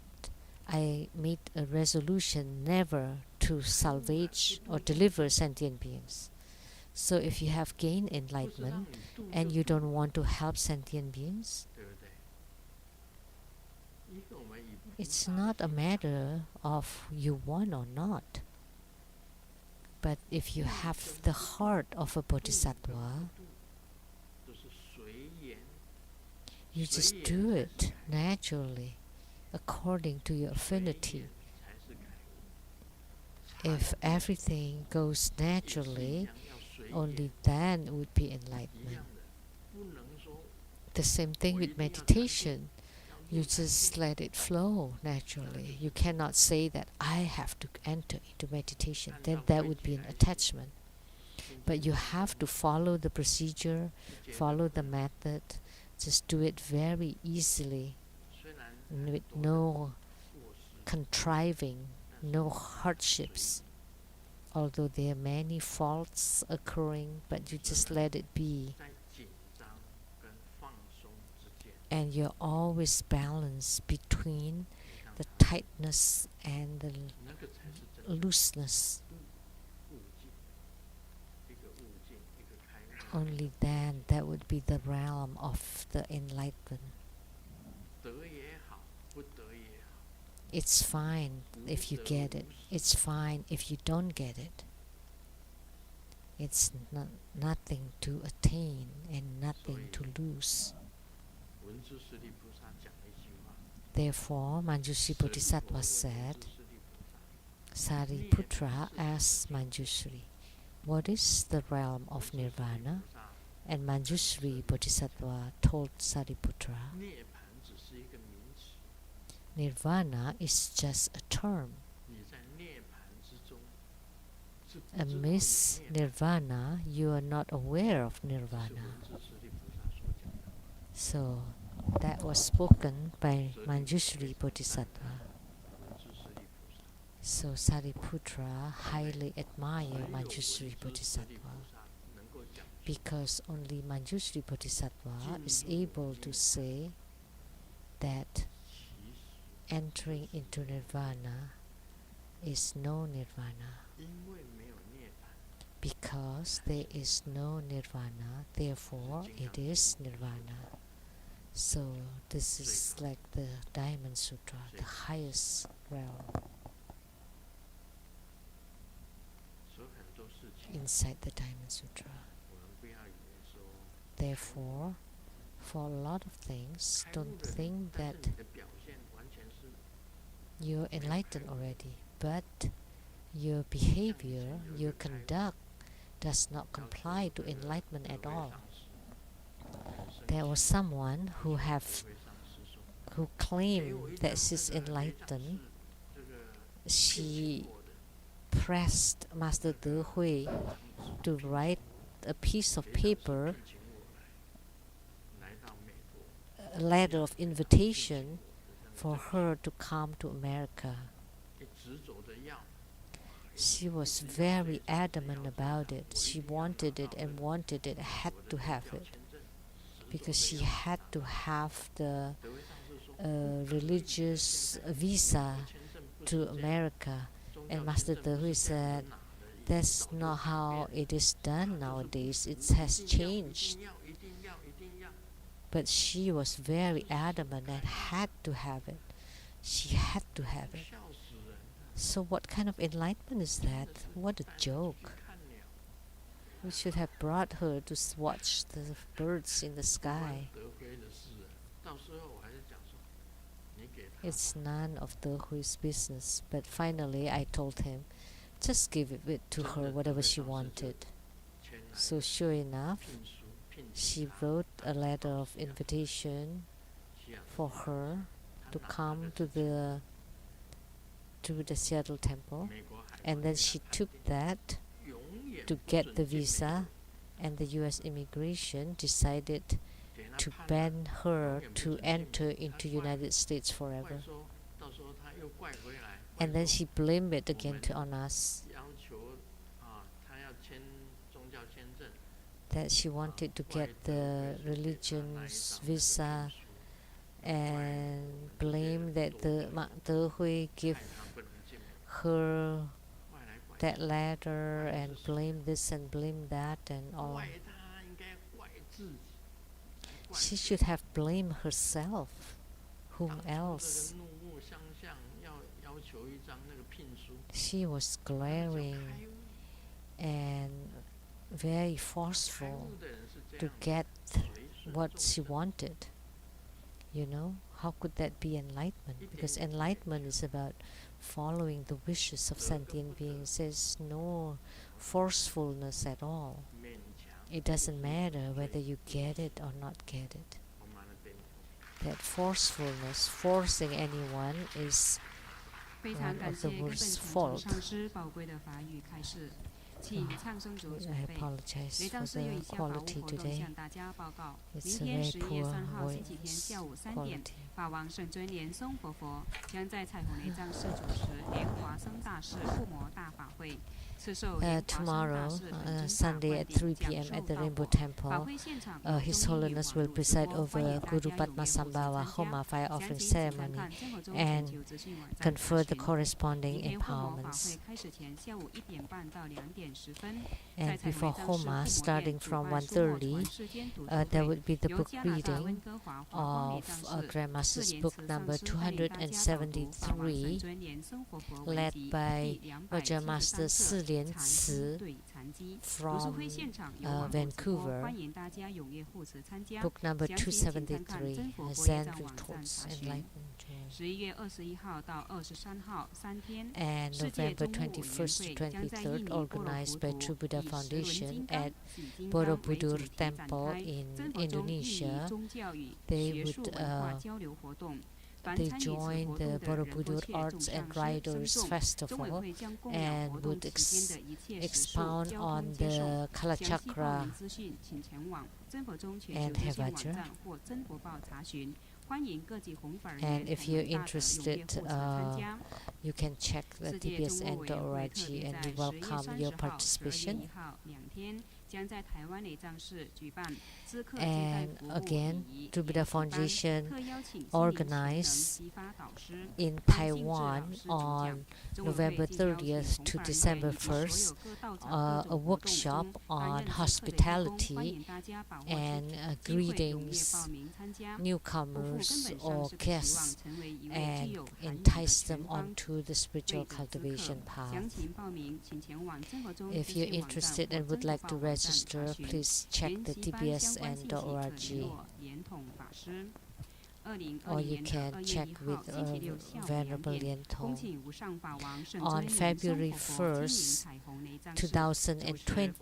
I made a resolution never to salvage or deliver sentient beings. So if you have gained 不是让 enlightenment 你度 and 就 you 度， don't want to help sentient beings, 对不对？一个我们以菩 it's 萨 not a 心肠 matter of you want or not. But if you have the heart of a 度跟 bodhisattva, 不度都是随缘， you 随 just 缘 do 才 it 是开悟， naturally according to your 随 affinity. 缘才是开悟。 If 禅定 everything goes 也是一 naturally, 样，要随 only 缘， then it would be 一 enlightenment. 样的，不能说 The same thing 我一 with 定要禅定， meditation. 要 You 入禅 just 定， let it flow naturally. You cannot say that I have to enter into meditation. Then that would be an attachment. 心 But 静 you 气 have to follow the procedure, 不觉得 follow the method. Just do it very easily, 虽然 with 很多 no 过失， contriving, 但是 no 随 hardships. Although there are many faults occurring, but you just let it be. 在紧张跟放松之间， And you're always balanced between 你看 the 它 tightness and the 那个才是真的 looseness. 悟境，一个悟境，一个开悟。 Only then that would be the realm of the enlightenment. 得也好，不得也好， It's fine if you get it. It's fine if you don't get it. It's nothing to attain and nothing to lose. Therefore, Manjushri Bodhisattva said, Sariputra asked Manjushri, what is the realm of nirvana? And Manjushri Bodhisattva told Sariputra, nirvana is just a term. Amidst nirvana, you are not aware of nirvana. So, that was spoken by Manjushri Bodhisattva. So Sariputra highly admired Manjushri Bodhisattva because only Manjushri Bodhisattva is able to say that entering into nirvana is no nirvana. Because there is no nirvana, therefore it is nirvana. So this is like the Diamond Sutra, the highest realm inside the Diamond Sutra. Therefore, for a lot of things, don't think that you're enlightened already, but your behavior, your conduct does not comply to enlightenment at all. There was someone who claimed that she's enlightened. She pressed Master De Hui to write a piece of paper, a letter of invitation for her to come to America. She was very adamant about it. She wanted it and wanted it, had to have it, because she had to have the religious visa to America. And Master De Hui said, that's not how it is done nowadays. It has changed. But she was very adamant and had to have it. She had to have it. So what kind of enlightenment is that? What a joke. We should have brought her to watch the birds in the sky. It's none of De Hui's business. But finally I told him, just give it to her, whatever she wanted. So sure enough, she wrote a letter of invitation for her to come to the Seattle temple, and then she took that to get the visa, and the US immigration decided to ban her to enter into United States forever. And then she blamed it again on us, that she wanted to get the religion's visa, and blame that the De Hui give her that letter, and blame this and blame that and all. She should have blamed herself. Whom else? She was glaring and very forceful to get what she wanted. You know, how could that be enlightenment? Because enlightenment is about following the wishes of sentient beings. There's no forcefulness at all. It doesn't matter whether you get it or not get it. That forcefulness, forcing anyone, is one of the worst fault. I apologize for the quality today. It's a very poor voice quality. Tomorrow, Sunday at 3 p.m. at the Rainbow Temple, His Holiness will preside over Guru Padmasambhava Homa fire offering ceremony and confer the corresponding empowerments. And before Homa, starting from 1:30, there will be the book reading of Grandmaster's book number 273, led by Roger Master Si Lilian 残疾 Tzu 对残疾。读书 from 会现场有网络直播， Vancouver, 欢迎大家踊跃互持参加。 book number 详情请看看 273, 真佛播 Zen 业藏网站 Retorts 查询。 Enlightenment Joy. 11月21号到23号3天， And 世界 November 中务委员 21st 会 to 将在印 23rd, 尼波罗湖 organized by 图 True Buddha 以十轮 Foundation 金刚、 at 紫金刚为主 Borobudur 题展 Temple 开 in 真佛中印尼 Indonesia. 宗教与 They 学术 would 文化交流活动。 凡 they 参与此 joined 活 the 动的仁波 Borobudur 切众 Arts 上 and 师僧 Writers 众，中委 Festival 会将供养 and 活动 would 期间的一切食宿、 expound 交 on 通接送。 the 详细报 Kalachakra 名资讯，请前往真佛中全 and 球热线网 Hevaja. 站或真佛报查询。欢迎各级弘法人 And 员 if 同 you're 仁大德踊跃 interested, 互持参加。 you can check the 世界中务委员会 tbsn.org 特别 and 在 we 10月 welcome your 30号、12 participation. 月1号2天，将在台湾雷藏寺举办知客接待 And 服务 again, 礼仪 True Buddha 研习班， Foundation 特邀请心灵潜能 organized 激发导师 in 关信志 Taiwan 老师主讲。 on 中委 November 会既邀请 30th 弘 to 法人员 December 以及所 1st 有各道场各 a 种活动 workshop 中担 on 任知客的义工，欢 hospitality 迎大家把握机 and 机会踊跃 greetings 报名参加。 newcomers 不负根本上 or 师的期望， guests 成为一位具 and 有涵养的 entice 全 them 方 onto the 位 spiritual 的知客。 cultivation path. 详情报名，请前往真佛中 If 资 you're 讯网站 interested 或 and would 真 like 佛 to 报网站查 register, 询。 please check 研 the 习班相关信息可联 tbsn.org 络连统法师。2020 or you 年的 can 2月 check 1 with 号星期六下午2 Venerable 点， Lian 恭 Tong. 请无上法王圣 On 尊明松 February 活佛亲临 1st, 彩虹雷藏寺，主持观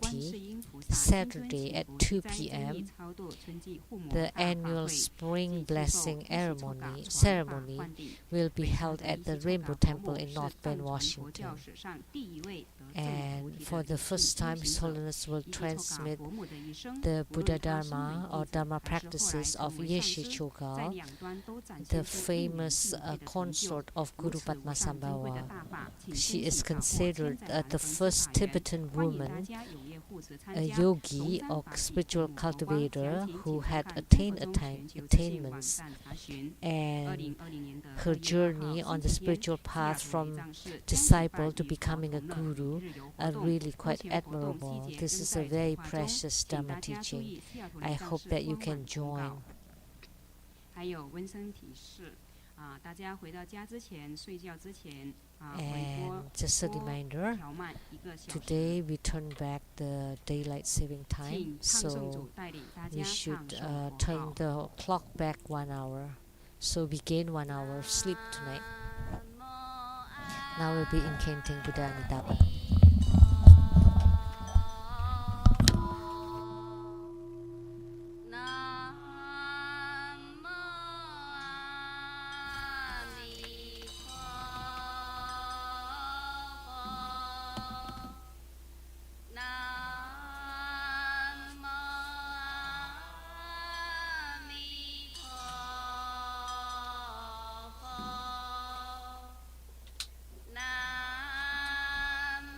2020, 世音菩萨亲尊 Saturday 祈 at 福 2 自在增益 p.m., 超度春季护摩 the 大法 annual 会， spring 即接受 blessing 一起抽嘎 ceremony 传法灌顶， will be 伟大 held 的 at 一 the 起抽 Rainbow 嘎佛 Temple 母 in 是 North 藏 Bend, 传佛 Washington. 教史上第一位得证菩 And 提 for 的 the 灵性 first time, 修 His 行者。 Holiness will 一起抽嘎 transmit 佛母的一生， the 无论 Buddha 他身 Dharma 为 or 弟子 Dharma 还是后来 practices 成 of 为上 Yeshe 师，在 Chogal, 两端都展 the 现出一鸣 famous 敬佩的成就。 consort of 如 Guru 此无上珍贵的 Padmasambhava. 大法，请 She 先 is 请法或 considered 千载难 the 逢之 first 法缘， Tibetan 欢迎大 woman, 家踊跃互持参 a 加。 yogi 弘 or 三法喜， spiritual 父母佛光， cultivator 详情 who 请查 had 看真佛 attained 中全球资讯网 attainments, 站查询。 and 2020年的 her 2月2 journey 号 on 星 the 期天， spiritual 西雅 path 图 from 雷藏寺将举 disciple 办 to 与佛 becoming a 同乐 guru 日游活 are 动。 really 目 quite 前活动季 admirable. 节 This 正 is a 在筹 very 划中， precious 请 Dharma 大家注 teaching. 意西雅图 I 雷藏 hope 寺 that you 官 can 网公 join. 告。还有温馨提示大家回到家之前、睡觉之前回锅 And just a reminder, 调慢1个小时。 today we turn back the daylight saving time, 请唱诵组 so 带领大 we 家 should 唱诵 turn 佛号。 the clock back 1 hour. So we gain 1 hour of sleep tonight. Now we'll be incanting Buddha Amitabha. Nam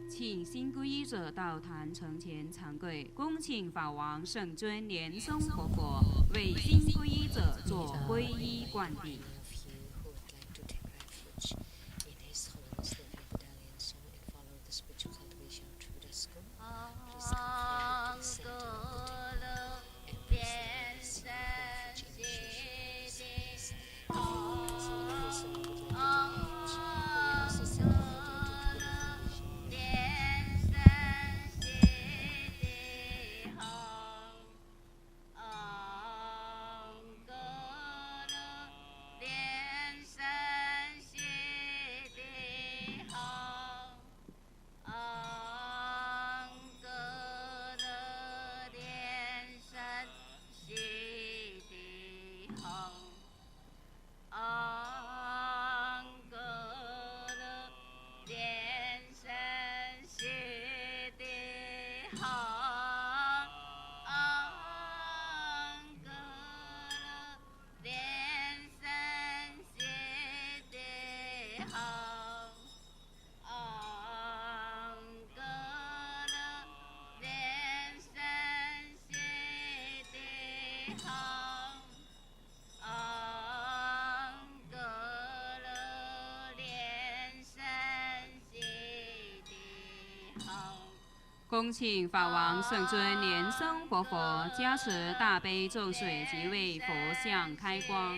请新皈依者到坛城前长跪，恭请法王圣尊莲松活佛为新皈依者做皈依灌顶。恭请法王圣尊莲松活佛加持大悲咒水及为佛像开光。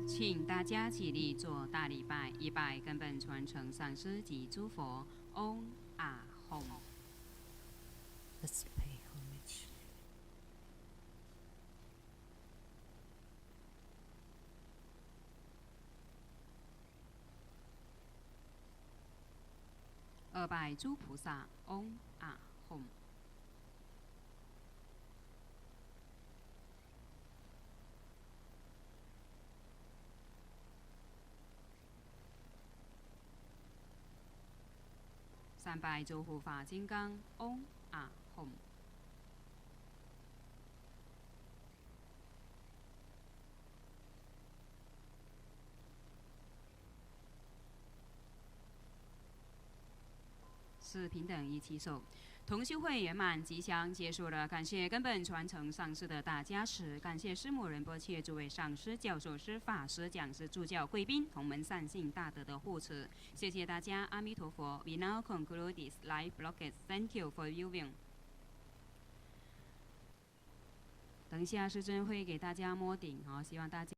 请大家起立做大礼拜，一拜根本传承上师及诸佛。嗡啊吽。Let's pay homage. 二拜诸菩萨。嗡啊吽。三拜诸护法金刚。嗡啊吽。四平等一起手，同修会圆满吉祥结束了，感谢根本传承上师的大加持，感谢师母仁波切诸位上师、教授师、法师、讲师、助教、贵宾、同门善信大德的护持，谢谢大家，阿弥陀佛。We now conclude this live broadcast. Thank you for viewing. 等一下师尊会给大家摸顶，好，希望大家。